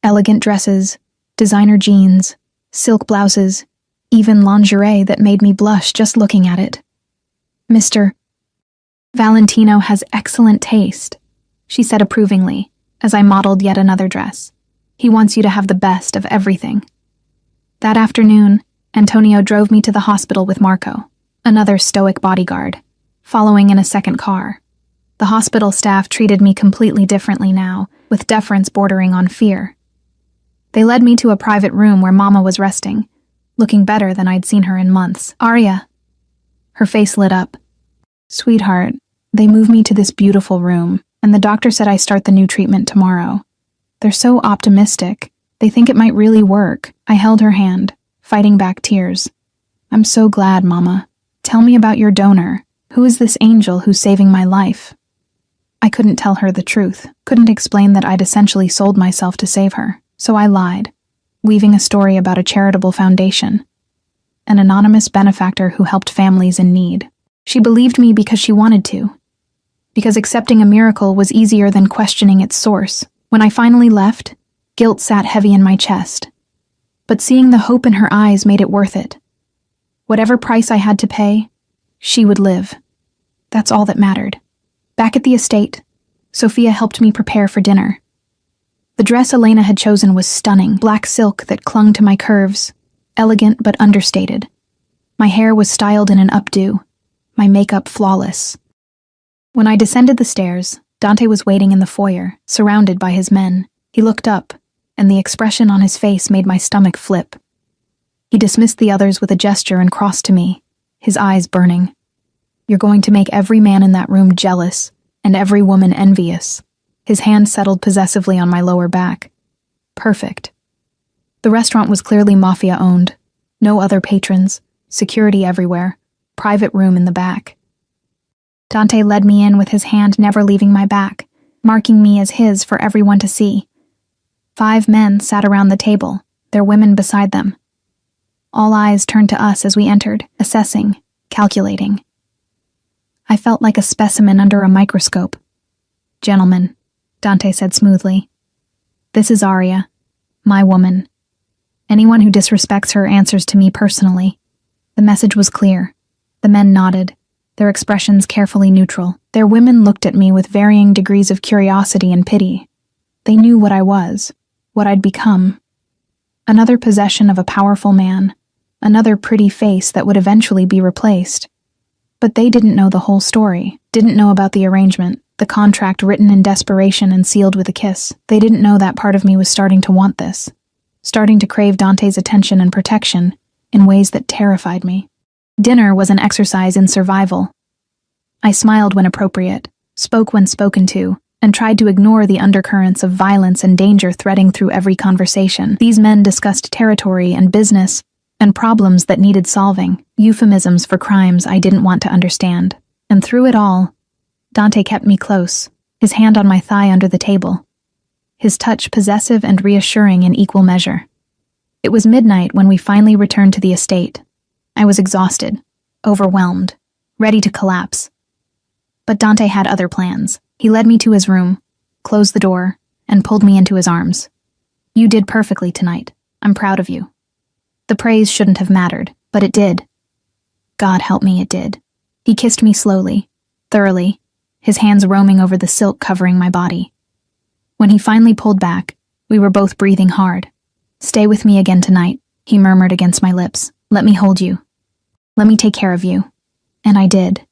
Elegant dresses, designer jeans, silk blouses, even lingerie that made me blush just looking at it. "Mr. Valentino has excellent taste," she said approvingly, as I modeled yet another dress. "He wants you to have the best of everything." That afternoon, Antonio drove me to the hospital with Marco, another stoic bodyguard, following in a second car. The hospital staff treated me completely differently now, with deference bordering on fear. They led me to a private room where Mama was resting, looking better than I'd seen her in months. "Arya." Her face lit up. "Sweetheart, they moved me to this beautiful room, and the doctor said I start the new treatment tomorrow. They're so optimistic. They think it might really work." I held her hand, fighting back tears. "I'm so glad, Mama. Tell me about your donor. Who is this angel who's saving my life?" I couldn't tell her the truth, couldn't explain that I'd essentially sold myself to save her, so I lied, weaving a story about a charitable foundation, an anonymous benefactor who helped families in need. She believed me because she wanted to, because accepting a miracle was easier than questioning its source. When I finally left, guilt sat heavy in my chest, but seeing the hope in her eyes made it worth it. Whatever price I had to pay, she would live. That's all that mattered. Back at the estate, Sophia helped me prepare for dinner. The dress Elena had chosen was stunning, black silk that clung to my curves, elegant but understated. My hair was styled in an updo, my makeup flawless. When I descended the stairs, Dante was waiting in the foyer, surrounded by his men. He looked up, and the expression on his face made my stomach flip. He dismissed the others with a gesture and crossed to me, his eyes burning. "You're going to make every man in that room jealous, and every woman envious." His hand settled possessively on my lower back. Perfect. The restaurant was clearly Mafia-owned. No other patrons, security everywhere, private room in the back. Dante led me in with his hand never leaving my back, marking me as his for everyone to see. 5 men sat around the table, their women beside them. All eyes turned to us as we entered, assessing, calculating. I felt like a specimen under a microscope. "Gentlemen," Dante said smoothly, "this is Arya, my woman. Anyone who disrespects her answers to me personally." The message was clear. The men nodded, their expressions carefully neutral. Their women looked at me with varying degrees of curiosity and pity. They knew what I was, what I'd become. Another possession of a powerful man, another pretty face that would eventually be replaced. But they didn't know the whole story, didn't know about the arrangement, the contract written in desperation and sealed with a kiss. They didn't know that part of me was starting to want this, starting to crave Dante's attention and protection in ways that terrified me. Dinner was an exercise in survival. I smiled when appropriate, spoke when spoken to, and tried to ignore the undercurrents of violence and danger threading through every conversation. These men discussed territory and business, and problems that needed solving, euphemisms for crimes I didn't want to understand. And through it all, Dante kept me close, his hand on my thigh under the table, his touch possessive and reassuring in equal measure. It was midnight when we finally returned to the estate. I was exhausted, overwhelmed, ready to collapse. But Dante had other plans. He led me to his room, closed the door, and pulled me into his arms. "You did perfectly tonight. I'm proud of you." The praise shouldn't have mattered, but it did. God help me, it did. He kissed me slowly, thoroughly, his hands roaming over the silk covering my body. When he finally pulled back, we were both breathing hard. "Stay with me again tonight," he murmured against my lips. "Let me hold you. Let me take care of you." And I did.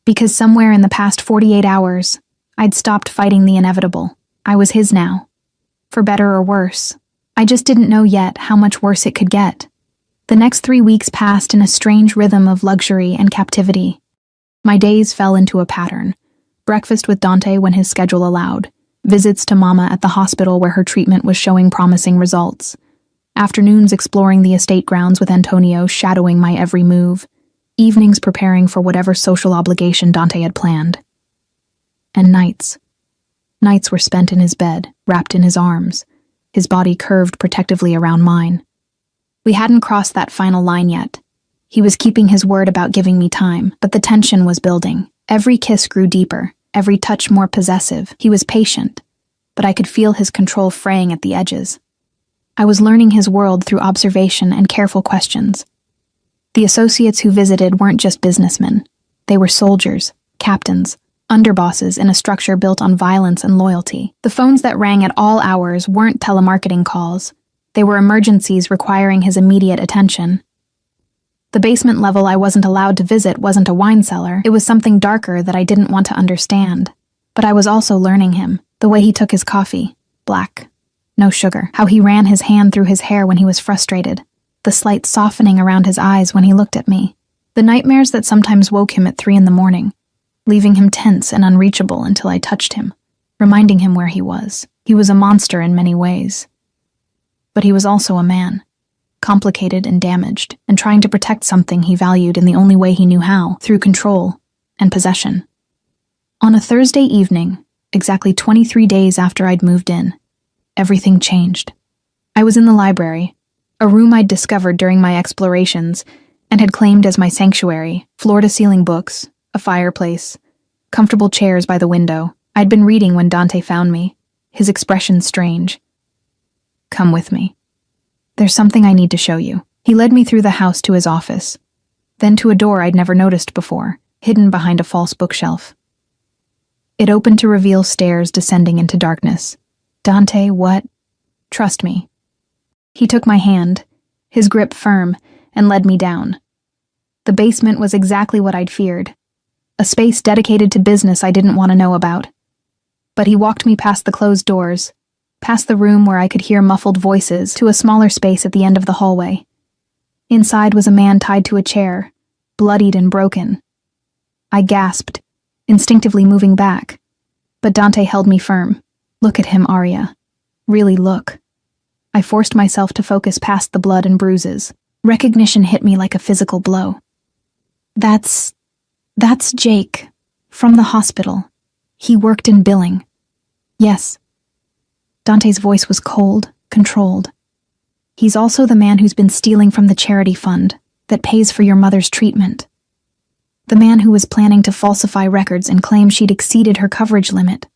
Because somewhere in the past 48 hours, I'd stopped fighting the inevitable. I was his now. For better or worse. I just didn't know yet how much worse it could get. The next 3 weeks passed in a strange rhythm of luxury and captivity. My days fell into a pattern. Breakfast with Dante when his schedule allowed. Visits to Mama at the hospital where her treatment was showing promising results. Afternoons exploring the estate grounds with Antonio shadowing my every move. Evenings preparing for whatever social obligation Dante had planned. And nights. Nights were spent in his bed, wrapped in his arms, his body curved protectively around mine. We hadn't crossed that final line yet. He was keeping his word about giving me time, but the tension was building. Every kiss grew deeper, every touch more possessive. He was patient, but I could feel his control fraying at the edges. I was learning his world through observation and careful questions. The associates who visited weren't just businessmen. They were soldiers, captains, underbosses in a structure built on violence and loyalty. The phones that rang at all hours weren't telemarketing calls. They were emergencies requiring his immediate attention. The basement level I wasn't allowed to visit wasn't a wine cellar. It was something darker that I didn't want to understand. But I was also learning him, the way he took his coffee, black, no sugar, how he ran his hand through his hair when he was frustrated, the slight softening around his eyes when he looked at me, the nightmares that sometimes woke him at 3 a.m, leaving him tense and unreachable until I touched him, reminding him where he was. He was a monster in many ways. But he was also a man, complicated and damaged, and trying to protect something he valued in the only way he knew how, through control and possession. On a Thursday evening, exactly 23 days after I'd moved in, everything changed. I was in the library, a room I'd discovered during my explorations and had claimed as my sanctuary, floor-to-ceiling books, a fireplace, comfortable chairs by the window. I'd been reading when Dante found me, his expression strange. "Come with me. There's something I need to show you." He led me through the house to his office, then to a door I'd never noticed before, hidden behind a false bookshelf. It opened to reveal stairs descending into darkness. "Dante, what?" "Trust me." He took my hand, his grip firm, and led me down. The basement was exactly what I'd feared, a space dedicated to business I didn't want to know about. But he walked me past the closed doors, past the room where I could hear muffled voices, to a smaller space at the end of the hallway. Inside was a man tied to a chair, bloodied and broken. I gasped, instinctively moving back, but Dante held me firm. "Look at him, Arya. Really look." I forced myself to focus past the blood and bruises. Recognition hit me like a physical blow. That's Jake, from the hospital. He worked in billing." "Yes." Dante's voice was cold, controlled. "He's also the man who's been stealing from the charity fund that pays for your mother's treatment. The man who was planning to falsify records and claim she'd exceeded her coverage limit.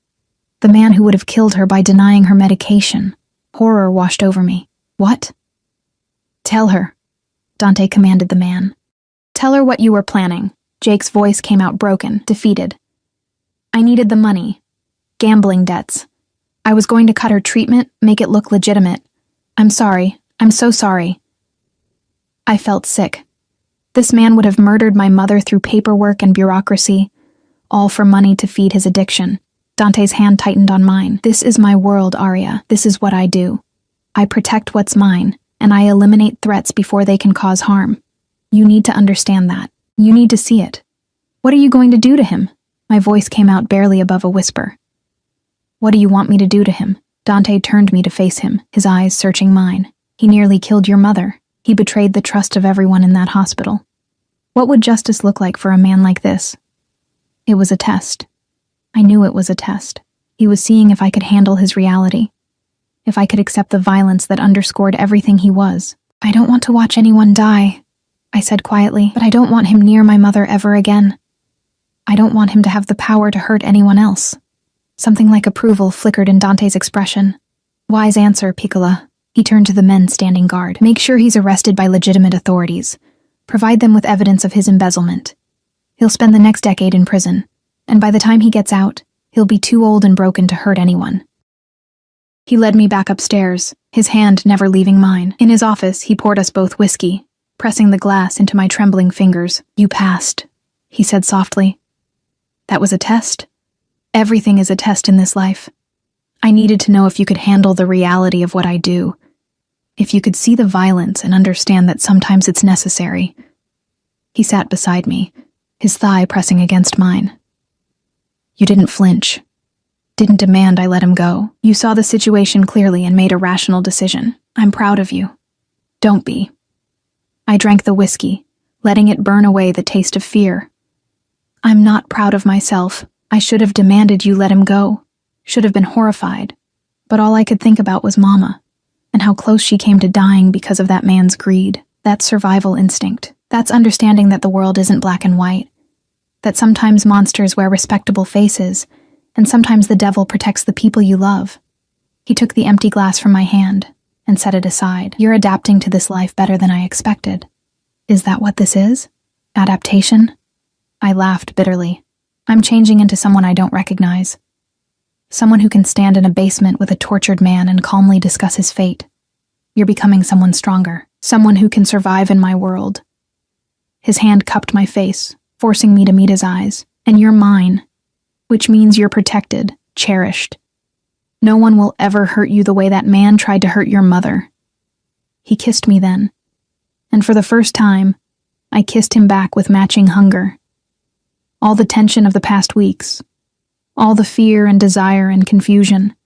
The man who would have killed her by denying her medication." Horror washed over me. "What?" "Tell her," Dante commanded the man. "Tell her what you were planning." Jake's voice came out broken, defeated. "I needed the money. Gambling debts. I was going to cut her treatment, make it look legitimate. I'm sorry. I'm so sorry." I felt sick. This man would have murdered my mother through paperwork and bureaucracy, all for money to feed his addiction. Dante's hand tightened on mine. "This is my world, Arya. This is what I do. I protect what's mine, and I eliminate threats before they can cause harm. You need to understand that. You need to see it. What are you going to do to him?" My voice came out barely above a whisper. What do you want me to do to him? Dante turned me to face him, his eyes searching mine. He nearly killed your mother. He betrayed the trust of everyone in that hospital. What would justice look like for a man like this? It was a test. I knew it was a test. He was seeing if I could handle his reality, if I could accept the violence that underscored everything he was. I don't want to watch anyone die, I said quietly, but I don't want him near my mother ever again. I don't want him to have the power to hurt anyone else. Something like approval flickered in Dante's expression. Wise answer, Piccola. He turned to the men standing guard. Make sure he's arrested by legitimate authorities. Provide them with evidence of his embezzlement. He'll spend the next decade in prison, and by the time he gets out, he'll be too old and broken to hurt anyone. He led me back upstairs, his hand never leaving mine. In his office, he poured us both whiskey, pressing the glass into my trembling fingers. You passed, he said softly. That was a test. Everything is a test in this life. I needed to know if you could handle the reality of what I do, if you could see the violence and understand that sometimes it's necessary. He sat beside me, his thigh pressing against mine. You didn't flinch, didn't demand I let him go. You saw the situation clearly and made a rational decision. I'm proud of you. Don't be. I drank the whiskey, letting it burn away the taste of fear. I'm not proud of myself. I should have demanded you let him go, should have been horrified, but all I could think about was Mama, and how close she came to dying because of that man's greed, that survival instinct. That's understanding that the world isn't black and white, that sometimes monsters wear respectable faces, and sometimes the devil protects the people you love. He took the empty glass from my hand and set it aside. You're adapting to this life better than I expected. Is that what this is? Adaptation? I laughed bitterly. I'm changing into someone I don't recognize. Someone who can stand in a basement with a tortured man and calmly discuss his fate. You're becoming someone stronger, someone who can survive in my world. His hand cupped my face, forcing me to meet his eyes. And you're mine, which means you're protected, cherished. No one will ever hurt you the way that man tried to hurt your mother. He kissed me then, and for the first time, I kissed him back with matching hunger. All the tension of the past weeks, all the fear and desire and confusion,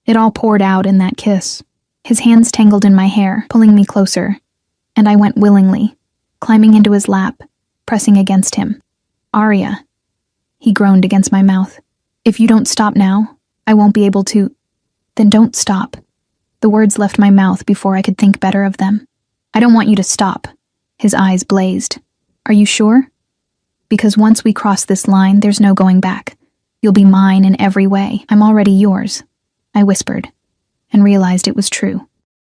it all poured out in that kiss. His hands tangled in my hair, pulling me closer, and I went willingly, climbing into his lap, pressing against him. Arya, he groaned against my mouth. If you don't stop now, I won't be able to. Then don't stop. The words left my mouth before I could think better of them. I don't want you to stop. His eyes blazed. Are you sure? Because once we cross this line, there's no going back. You'll be mine in every way. I'm already yours, I whispered, and realized it was true.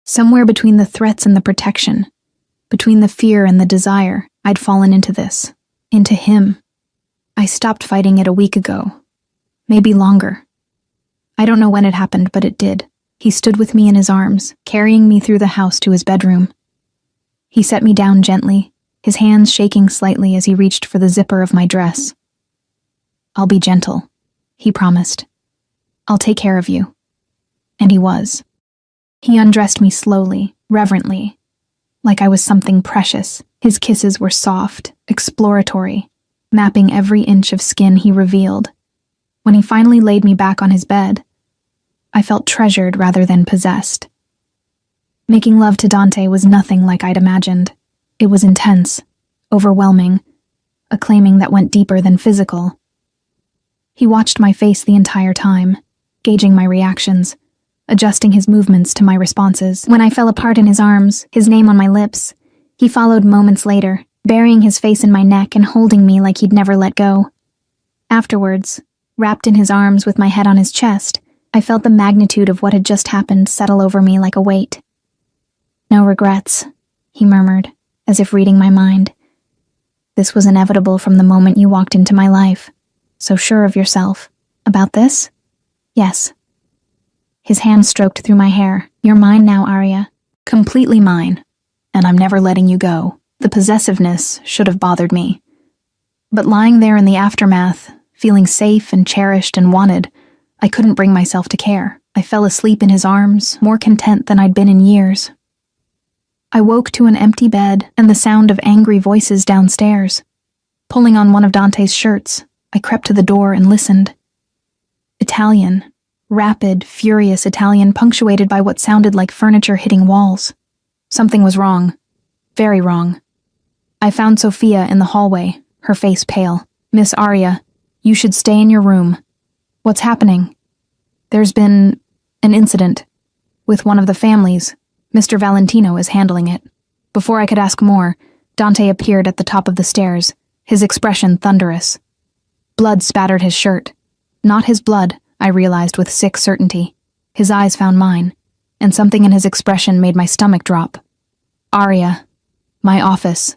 Somewhere between the threats and the protection, between the fear and the desire, I'd fallen into this, into him. I stopped fighting it a week ago, maybe longer. I don't know when it happened, but it did. He stood with me in his arms, carrying me through the house to his bedroom. He set me down gently, his hands shaking slightly as he reached for the zipper of my dress. I'll be gentle, he promised. I'll take care of you. And he was. He undressed me slowly, reverently, like I was something precious. His kisses were soft, exploratory, mapping every inch of skin he revealed. When he finally laid me back on his bed, I felt treasured rather than possessed. Making love to Dante was nothing like I'd imagined. It was intense, overwhelming, a claiming that went deeper than physical. He watched my face the entire time, gauging my reactions, adjusting his movements to my responses. When I fell apart in his arms, his name on my lips, he followed moments later, burying his face in my neck and holding me like he'd never let go. Afterwards, wrapped in his arms with my head on his chest, I felt the magnitude of what had just happened settle over me like a weight. No regrets, he murmured, as if reading my mind. This was inevitable from the moment you walked into my life. So sure of yourself. About this? Yes. His hand stroked through my hair. You're mine now, Arya. Completely mine. And I'm never letting you go. The possessiveness should have bothered me. But lying there in the aftermath, feeling safe and cherished and wanted, I couldn't bring myself to care. I fell asleep in his arms, more content than I'd been in years. I woke to an empty bed and the sound of angry voices downstairs. Pulling on one of Dante's shirts, I crept to the door and listened. Italian. Rapid, furious Italian, punctuated by what sounded like furniture hitting walls. Something was wrong. Very wrong. I found Sophia in the hallway, her face pale. "Miss Arya, you should stay in your room." "What's happening?" "There's been an incident with one of the families. Mr. Valentino is handling it." Before I could ask more, Dante appeared at the top of the stairs, his expression thunderous. Blood spattered his shirt. Not his blood, I realized with sick certainty. His eyes found mine, and something in his expression made my stomach drop. "Arya, my office.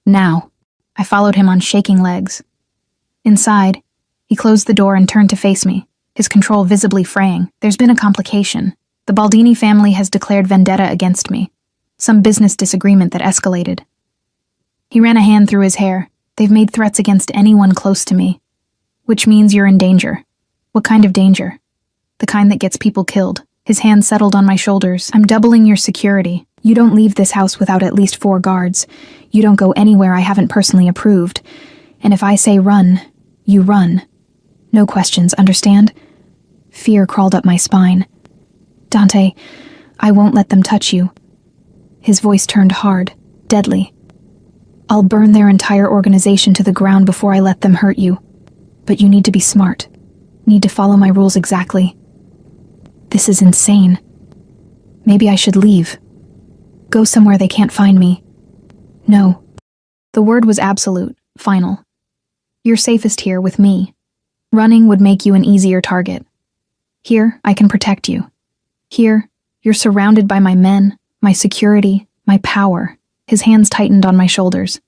Now." I followed him on shaking legs. Inside, he closed the door and turned to face me, his control visibly fraying. "There's been a complication. The Baldini family has declared vendetta against me. Some business disagreement that escalated." He ran a hand through his hair. "They've made threats against anyone close to me. Which means you're in danger." "What kind of danger?" "The kind that gets people killed." His hand settled on my shoulders. "I'm doubling your security. You don't leave this house without at least 4 guards. You don't go anywhere I haven't personally approved. And if I say run, you run. No questions, understand?" Fear crawled up my spine. "Dante, I won't let them touch you." His voice turned hard, deadly. "I'll burn their entire organization to the ground before I let them hurt you. But you need to be smart. Need to follow my rules exactly." This is insane. Maybe I should leave. Go somewhere they can't find me. No. The word was absolute, final. You're safest here with me. Running would make you an easier target. Here, I can protect you. Here, you're surrounded by my men, my security, my power. His hands tightened on my shoulders.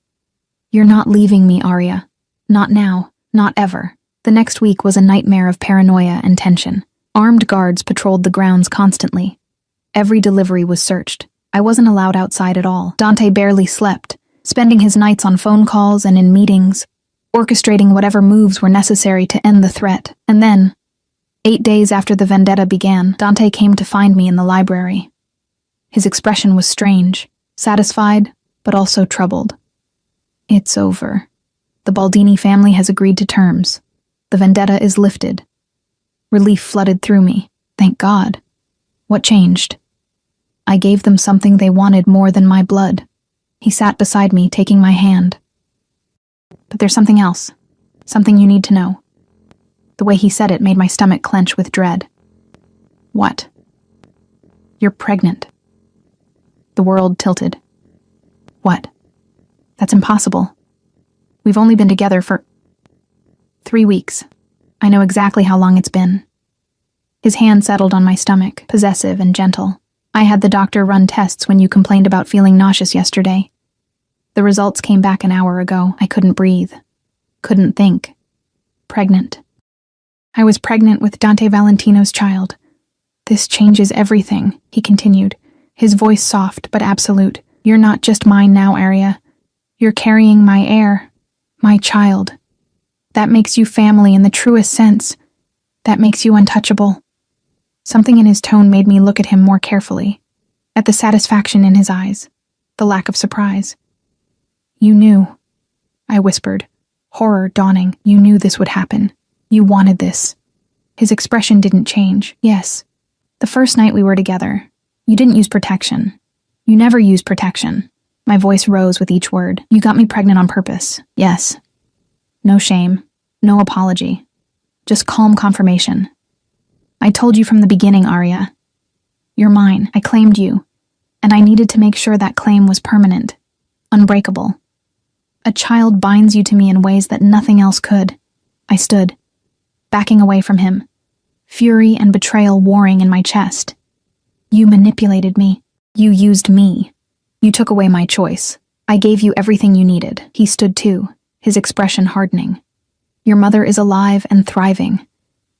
"You're not leaving me, Arya. Not now, not ever." The next week was a nightmare of paranoia and tension. Armed guards patrolled the grounds constantly. Every delivery was searched. I wasn't allowed outside at all. Dante barely slept, spending his nights on phone calls and in meetings, orchestrating whatever moves were necessary to end the threat. And then, 8 days after the vendetta began, Dante came to find me in the library. His expression was strange, satisfied, but also troubled. "It's over. The Baldini family has agreed to terms. The vendetta is lifted." Relief flooded through me. Thank God. What changed? I gave them something they wanted more than my blood. He sat beside me, taking my hand. "But there's something else. Something you need to know." The way he said it made my stomach clench with dread. "What?" "You're pregnant." The world tilted. "What? That's impossible. We've only been together for 3 weeks. I know exactly how long it's been." His hand settled on my stomach, possessive and gentle. "I had the doctor run tests when you complained about feeling nauseous yesterday. The results came back an hour ago. I couldn't breathe. Couldn't think. Pregnant. I was pregnant with Dante Valentino's child. This changes everything," he continued, his voice soft but absolute. "You're not just mine now, Arya. You're carrying my heir, my child. That makes you family in the truest sense. That makes you untouchable." Something in his tone made me look at him more carefully, at the satisfaction in his eyes, the lack of surprise. "You knew," I whispered, horror dawning. "You knew this would happen. You wanted this." His expression didn't change. "Yes. The first night we were together, you didn't use protection. You never used protection." My voice rose with each word. "You got me pregnant on purpose. Yes. No shame. No apology. Just calm confirmation. I told you from the beginning, Arya. You're mine. I claimed you. And I needed to make sure that claim was permanent. Unbreakable. A child binds you to me in ways that nothing else could." I stood, backing away from him, fury and betrayal warring in my chest. "You manipulated me. You used me. You took away my choice. I gave you everything you needed." He stood too, his expression hardening. "Your mother is alive and thriving.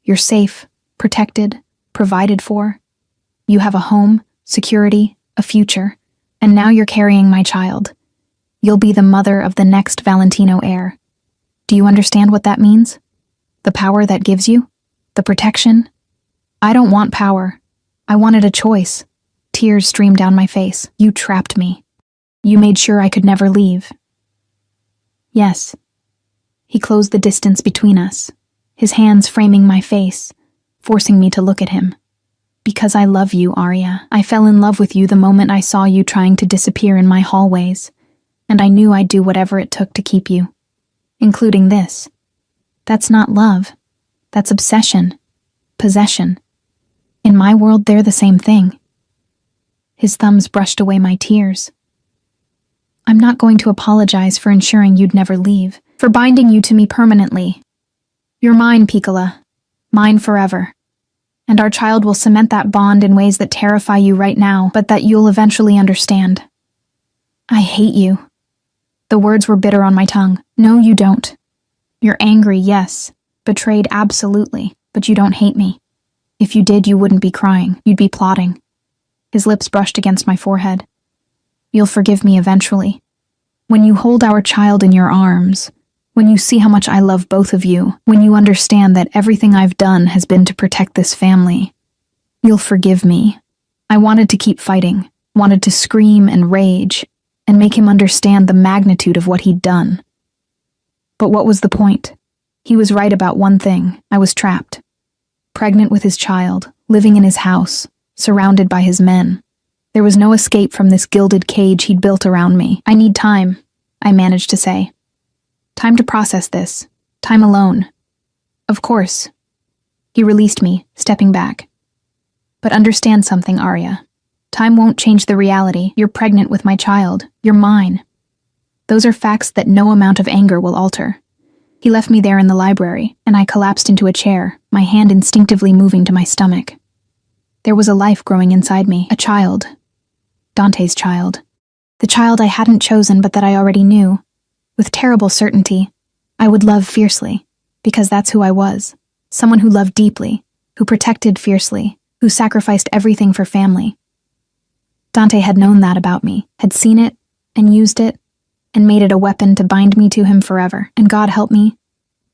You're safe, protected, provided for. You have a home, security, a future, and now you're carrying my child. You'll be the mother of the next Valentino heir. Do you understand what that means? The power that gives you? The protection? I don't want power. I wanted a choice." Tears streamed down my face. "You trapped me. You made sure I could never leave." "Yes. He closed the distance between us, his hands framing my face, forcing me to look at him. Because I love you, Arya. I fell in love with you the moment I saw you trying to disappear in my hallways, and I knew I'd do whatever it took to keep you. Including this. That's not love. That's obsession. Possession. In my world, they're the same thing. His thumbs brushed away my tears. I'm not going to apologize for ensuring you'd never leave, for binding you to me permanently. You're mine, Piccola. Mine forever. And our child will cement that bond in ways that terrify you right now, but that you'll eventually understand. I hate you. The words were bitter on my tongue. No, you don't. You're angry, yes. Betrayed, absolutely. But you don't hate me. If you did, you wouldn't be crying. You'd be plotting. His lips brushed against my forehead. You'll forgive me eventually. When you hold our child in your arms, when you see how much I love both of you, when you understand that everything I've done has been to protect this family, you'll forgive me. I wanted to keep fighting, wanted to scream and rage, and make him understand the magnitude of what he'd done. But what was the point? He was right about one thing. I was trapped. Pregnant with his child, living in his house, surrounded by his men. There was no escape from this gilded cage he'd built around me. I need time, I managed to say. Time to process this. Time alone. Of course. He released me, stepping back. But understand something, Arya. Time won't change the reality. You're pregnant with my child. You're mine. Those are facts that no amount of anger will alter. He left me there in the library, and I collapsed into a chair, my hand instinctively moving to my stomach. There was a life growing inside me, a child. Dante's child. The child I hadn't chosen but that I already knew. With terrible certainty, I would love fiercely, because that's who I was. Someone who loved deeply, who protected fiercely, who sacrificed everything for family. Dante had known that about me, had seen it, and used it, and made it a weapon to bind me to him forever. And God help me,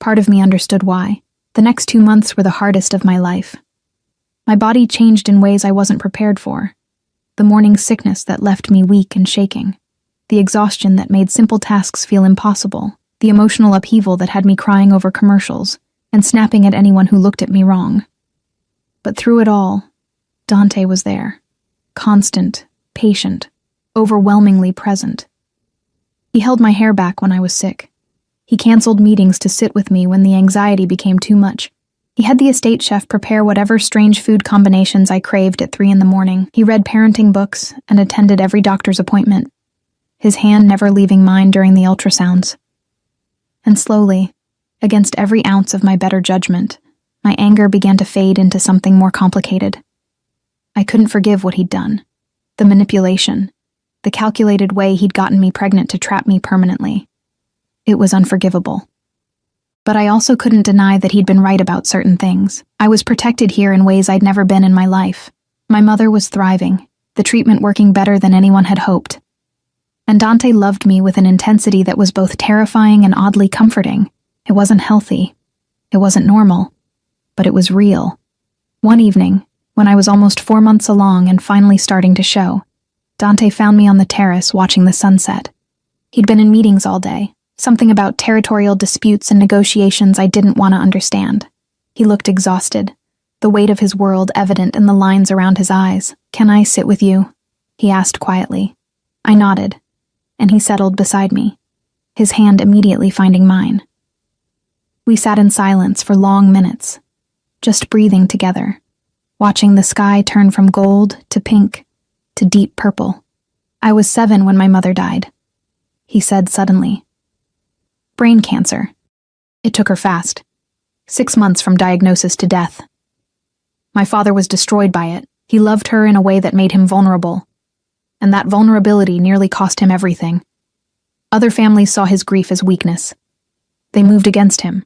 part of me understood why. The next 2 months were the hardest of my life. My body changed in ways I wasn't prepared for. The morning sickness that left me weak and shaking. The exhaustion that made simple tasks feel impossible. The emotional upheaval that had me crying over commercials and snapping at anyone who looked at me wrong. But through it all, Dante was there. Constant, patient, overwhelmingly present. He held my hair back when I was sick. He canceled meetings to sit with me when the anxiety became too much. He had the estate chef prepare whatever strange food combinations I craved at 3 a.m. He read parenting books and attended every doctor's appointment, his hand never leaving mine during the ultrasounds. And slowly, against every ounce of my better judgment, my anger began to fade into something more complicated. I couldn't forgive what he'd done. The manipulation, the calculated way he'd gotten me pregnant to trap me permanently. It was unforgivable. But I also couldn't deny that he'd been right about certain things. I was protected here in ways I'd never been in my life. My mother was thriving, the treatment working better than anyone had hoped. And Dante loved me with an intensity that was both terrifying and oddly comforting. It wasn't healthy. It wasn't normal. But it was real. One evening, when I was almost 4 months along and finally starting to show, Dante found me on the terrace watching the sunset. He'd been in meetings all day, something about territorial disputes and negotiations I didn't want to understand. He looked exhausted, the weight of his world evident in the lines around his eyes. "Can I sit with you?" he asked quietly. I nodded, and he settled beside me, his hand immediately finding mine. We sat in silence for long minutes, just breathing together, watching the sky turn from gold to pink to deep purple. "I was 7 when my mother died," he said suddenly. "Brain cancer. It took her fast. 6 months from diagnosis to death. My father was destroyed by it. He loved her in a way that made him vulnerable. And that vulnerability nearly cost him everything. Other families saw his grief as weakness. They moved against him,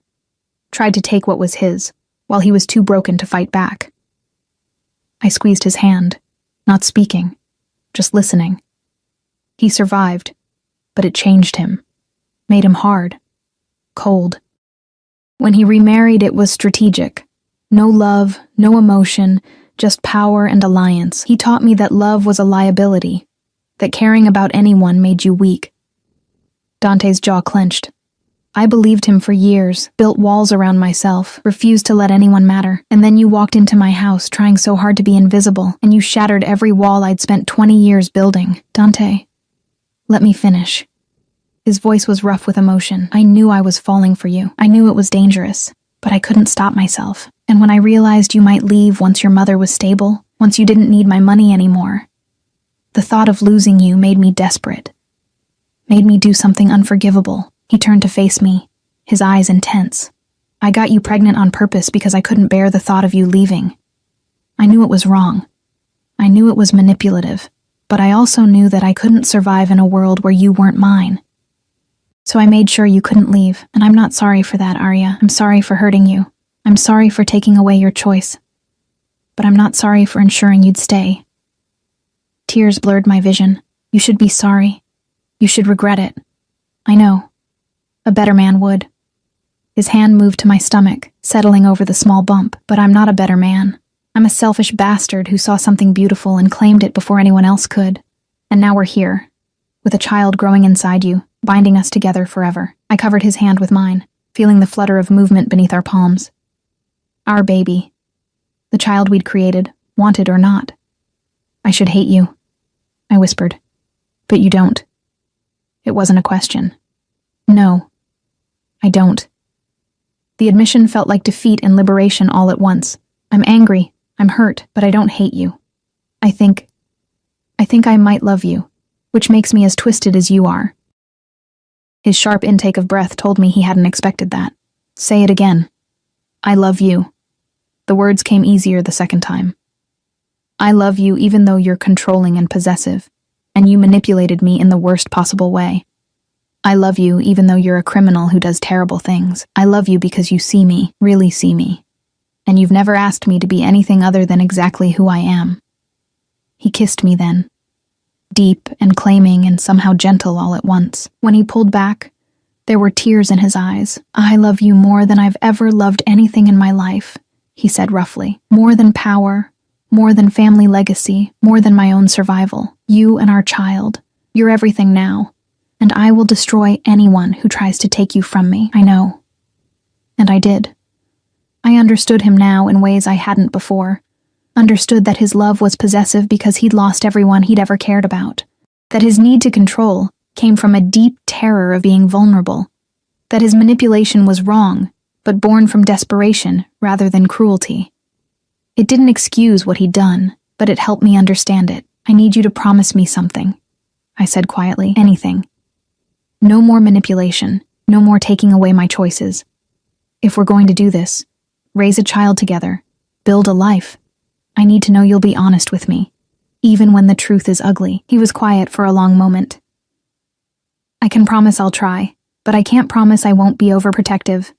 tried to take what was his, while he was too broken to fight back. I squeezed his hand, not speaking, just listening. He survived, but it changed him, made him hard, cold. When he remarried, it was strategic. No love, no emotion, just power and alliance. He taught me that love was a liability, that caring about anyone made you weak. Dante's jaw clenched. I believed him for years, built walls around myself, refused to let anyone matter. And then you walked into my house trying so hard to be invisible, and you shattered every wall I'd spent 20 years building. Dante, let me finish. His voice was rough with emotion. I knew I was falling for you. I knew it was dangerous, but I couldn't stop myself. And when I realized you might leave once your mother was stable, once you didn't need my money anymore, the thought of losing you made me desperate. Made me do something unforgivable. He turned to face me, his eyes intense. I got you pregnant on purpose because I couldn't bear the thought of you leaving. I knew it was wrong. I knew it was manipulative, but I also knew that I couldn't survive in a world where you weren't mine. So I made sure you couldn't leave, and I'm not sorry for that, Arya. I'm sorry for hurting you. I'm sorry for taking away your choice. But I'm not sorry for ensuring you'd stay. Tears blurred my vision. You should be sorry. You should regret it. I know. A better man would. His hand moved to my stomach, settling over the small bump, but I'm not a better man. I'm a selfish bastard who saw something beautiful and claimed it before anyone else could. And now we're here, with a child growing inside you, binding us together forever. I covered his hand with mine, feeling the flutter of movement beneath our palms. Our baby. The child we'd created, wanted or not. I should hate you, I whispered. But you don't. It wasn't a question. No, I don't. The admission felt like defeat and liberation all at once. I'm angry, I'm hurt, but I don't hate you. I think I might love you, which makes me as twisted as you are. His sharp intake of breath told me he hadn't expected that. Say it again. I love you. The words came easier the second time. I love you even though you're controlling and possessive, and you manipulated me in the worst possible way. I love you even though you're a criminal who does terrible things. I love you because you see me, really see me. And you've never asked me to be anything other than exactly who I am. He kissed me then, deep and claiming and somehow gentle all at once. When he pulled back, there were tears in his eyes. I love you more than I've ever loved anything in my life, he said roughly. More than power, more than family legacy, more than my own survival. You and our child. You're everything now. And I will destroy anyone who tries to take you from me. I know. And I did. I understood him now in ways I hadn't before. Understood that his love was possessive because he'd lost everyone he'd ever cared about. That his need to control came from a deep terror of being vulnerable. That his manipulation was wrong, but born from desperation rather than cruelty. It didn't excuse what he'd done, but it helped me understand it. I need you to promise me something, I said quietly. Anything. No more manipulation, no more taking away my choices. If we're going to do this, raise a child together, build a life, I need to know you'll be honest with me, even when the truth is ugly. He was quiet for a long moment. I can promise I'll try, but I can't promise I won't be overprotective.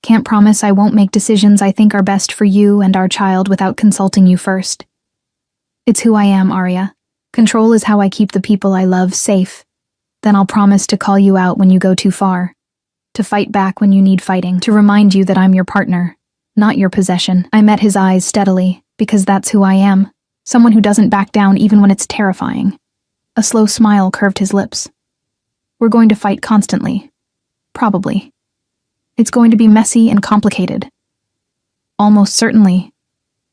Can't promise I won't make decisions I think are best for you and our child without consulting you first. It's who I am, Arya. Control is how I keep the people I love safe. Then I'll promise to call you out when you go too far, to fight back when you need fighting, to remind you that I'm your partner, not your possession. I met his eyes steadily, because that's who I am, someone who doesn't back down even when it's terrifying. A slow smile curved his lips. We're going to fight constantly. Probably. It's going to be messy and complicated. Almost certainly.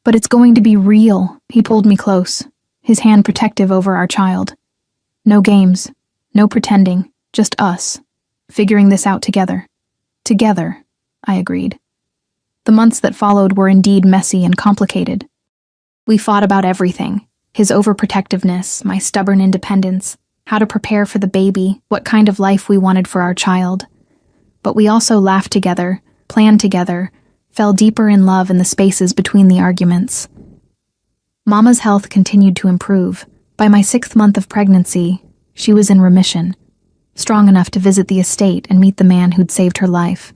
But it's going to be real. He pulled me close, his hand protective over our child. No games. No pretending, just us, figuring this out together. Together, I agreed. The months that followed were indeed messy and complicated. We fought about everything, his overprotectiveness, my stubborn independence, how to prepare for the baby, what kind of life we wanted for our child. But we also laughed together, planned together, fell deeper in love in the spaces between the arguments. Mama's health continued to improve. By my 6th month of pregnancy, she was in remission, strong enough to visit the estate and meet the man who'd saved her life.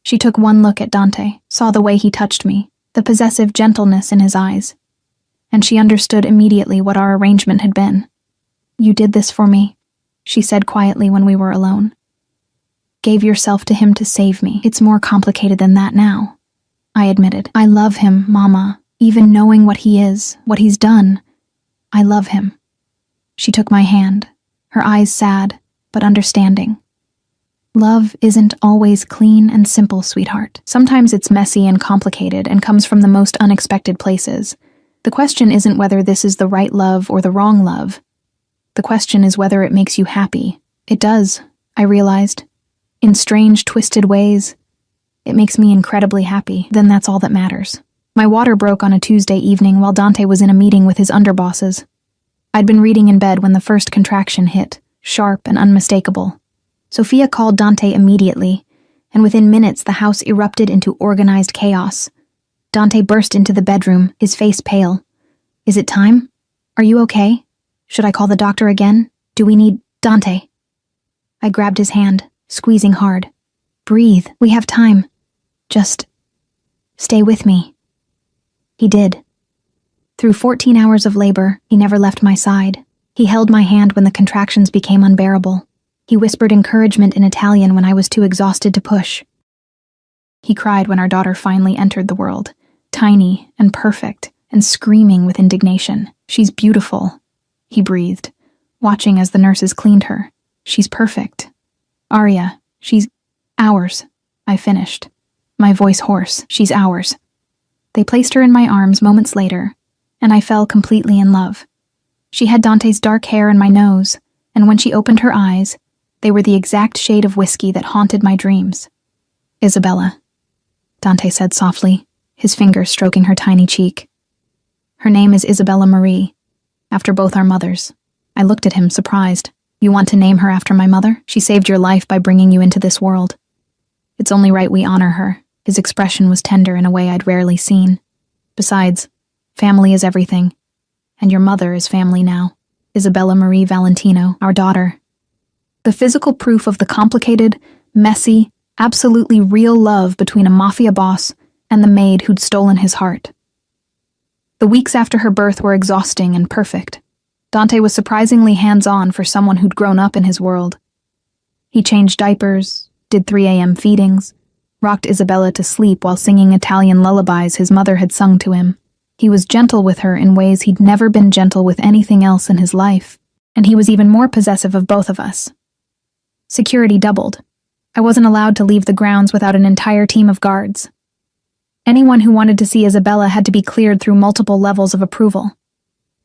She took one look at Dante, saw the way he touched me, the possessive gentleness in his eyes, and she understood immediately what our arrangement had been. You did this for me, she said quietly when we were alone. Gave yourself to him to save me. It's more complicated than that now, I admitted. I love him, Mama, even knowing what he is, what he's done. I love him. She took my hand, her eyes sad, but understanding. Love isn't always clean and simple, sweetheart. Sometimes it's messy and complicated and comes from the most unexpected places. The question isn't whether this is the right love or the wrong love. The question is whether it makes you happy. It does, I realized. In strange, twisted ways. It makes me incredibly happy. Then that's all that matters. My water broke on a Tuesday evening while Dante was in a meeting with his underbosses. I'd been reading in bed when the first contraction hit, sharp and unmistakable. Sophia called Dante immediately, and within minutes the house erupted into organized chaos. Dante burst into the bedroom, his face pale. "Is it time? Are you okay? Should I call the doctor again? Do we need Dante?" I grabbed his hand, squeezing hard. "Breathe, we have time. Just stay with me." He did. Through 14 hours of labor, he never left my side. He held my hand when the contractions became unbearable. He whispered encouragement in Italian when I was too exhausted to push. He cried when our daughter finally entered the world, tiny and perfect and screaming with indignation. "She's beautiful," he breathed, watching as the nurses cleaned her. "She's perfect. Arya, she's ours," I finished, my voice hoarse. "She's ours." They placed her in my arms moments later, and I fell completely in love. She had Dante's dark hair and my nose, and when she opened her eyes, they were the exact shade of whiskey that haunted my dreams. "Isabella," Dante said softly, his fingers stroking her tiny cheek. "Her name is Isabella Marie, after both our mothers." I looked at him, surprised. "You want to name her after my mother? She saved your life by bringing you into this world. It's only right we honor her." His expression was tender in a way I'd rarely seen. "Besides, family is everything, and your mother is family now. Isabella Marie Valentino, our daughter." The physical proof of the complicated, messy, absolutely real love between a mafia boss and the maid who'd stolen his heart. The weeks after her birth were exhausting and perfect. Dante was surprisingly hands-on for someone who'd grown up in his world. He changed diapers, did 3 a.m. feedings, rocked Isabella to sleep while singing Italian lullabies his mother had sung to him. He was gentle with her in ways he'd never been gentle with anything else in his life, and he was even more possessive of both of us. Security doubled. I wasn't allowed to leave the grounds without an entire team of guards. Anyone who wanted to see Isabella had to be cleared through multiple levels of approval.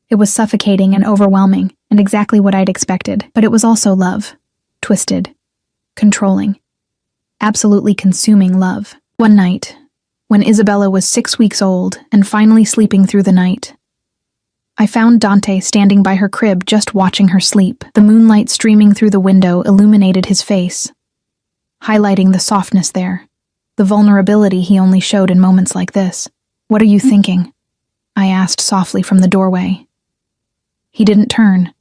It was suffocating and overwhelming, and exactly what I'd expected, but it was also love. Twisted. Controlling. Absolutely consuming love. One night, when Isabella was 6 weeks old and finally sleeping through the night, I found Dante standing by her crib just watching her sleep. The moonlight streaming through the window illuminated his face, highlighting the softness there, the vulnerability he only showed in moments like this. "What are you thinking?" I asked softly from the doorway. He didn't turn,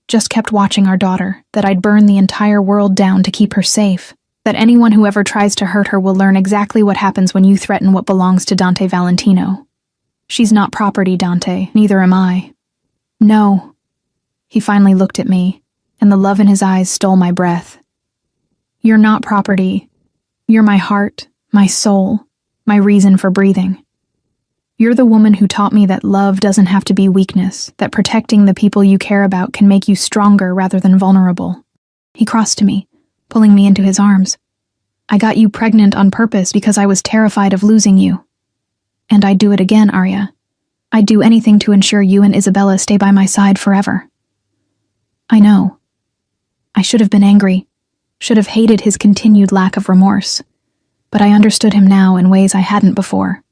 just kept watching our daughter, that I'd burn the entire world down to keep her safe, that anyone who ever tries to hurt her will learn exactly what happens when you threaten what belongs to Dante Valentino. "She's not property, Dante. Neither am I." "No." He finally looked at me, and the love in his eyes stole my breath. "You're not property. You're my heart, my soul, my reason for breathing. You're the woman who taught me that love doesn't have to be weakness, that protecting the people you care about can make you stronger rather than vulnerable." He crossed to me, pulling me into his arms. "I got you pregnant on purpose because I was terrified of losing you. And I'd do it again, Arya. I'd do anything to ensure you and Isabella stay by my side forever." I know. I should have been angry, should have hated his continued lack of remorse, but I understood him now in ways I hadn't before.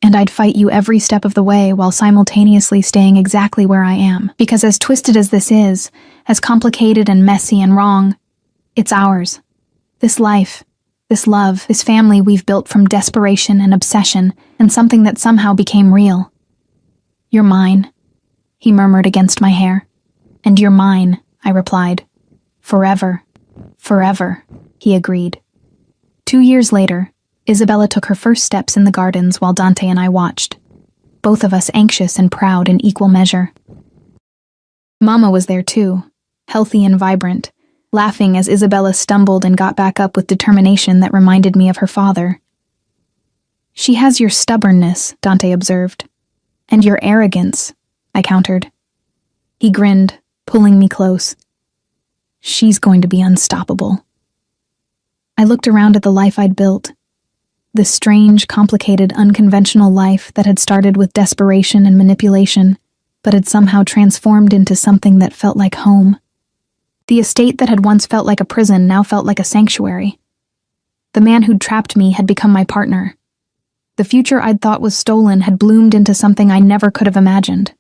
And I'd fight you every step of the way while simultaneously staying exactly where I am. Because as twisted as this is, as complicated and messy and wrong, it's ours. This life, this love, this family we've built from desperation and obsession, and something that somehow became real. "You're mine," he murmured against my hair. "And you're mine," I replied. "Forever, forever," he agreed. 2 years later, Isabella took her first steps in the gardens while Dante and I watched, both of us anxious and proud in equal measure. Mama was there too, healthy and vibrant, laughing as Isabella stumbled and got back up with determination that reminded me of her father. "She has your stubbornness," Dante observed. "And your arrogance," I countered. He grinned, pulling me close. "She's going to be unstoppable." I looked around at the life I'd built. This strange, complicated, unconventional life that had started with desperation and manipulation, but had somehow transformed into something that felt like home. The estate that had once felt like a prison now felt like a sanctuary. The man who'd trapped me had become my partner. The future I'd thought was stolen had bloomed into something I never could have imagined.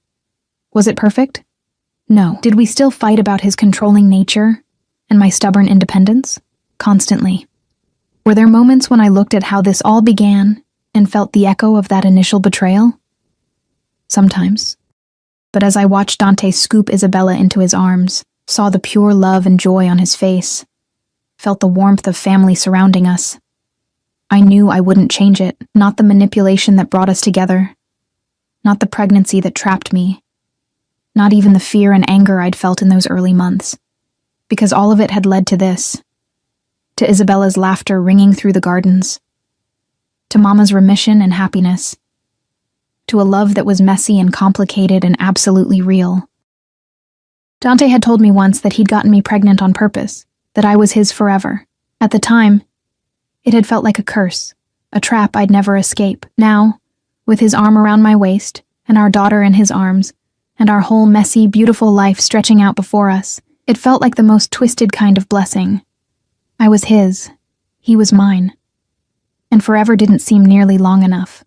Was it perfect? No. Did we still fight about his controlling nature and my stubborn independence? Constantly. Were there moments when I looked at how this all began and felt the echo of that initial betrayal? Sometimes. But as I watched Dante scoop Isabella into his arms, saw the pure love and joy on his face, felt the warmth of family surrounding us, I knew I wouldn't change it, not the manipulation that brought us together, not the pregnancy that trapped me, not even the fear and anger I'd felt in those early months, because all of it had led to this, to Isabella's laughter ringing through the gardens, to Mama's remission and happiness, to a love that was messy and complicated and absolutely real. Dante had told me once that he'd gotten me pregnant on purpose, that I was his forever. At the time, it had felt like a curse, a trap I'd never escape. Now, with his arm around my waist, and our daughter in his arms, and our whole messy, beautiful life stretching out before us, it felt like the most twisted kind of blessing. I was his, he was mine, and forever didn't seem nearly long enough.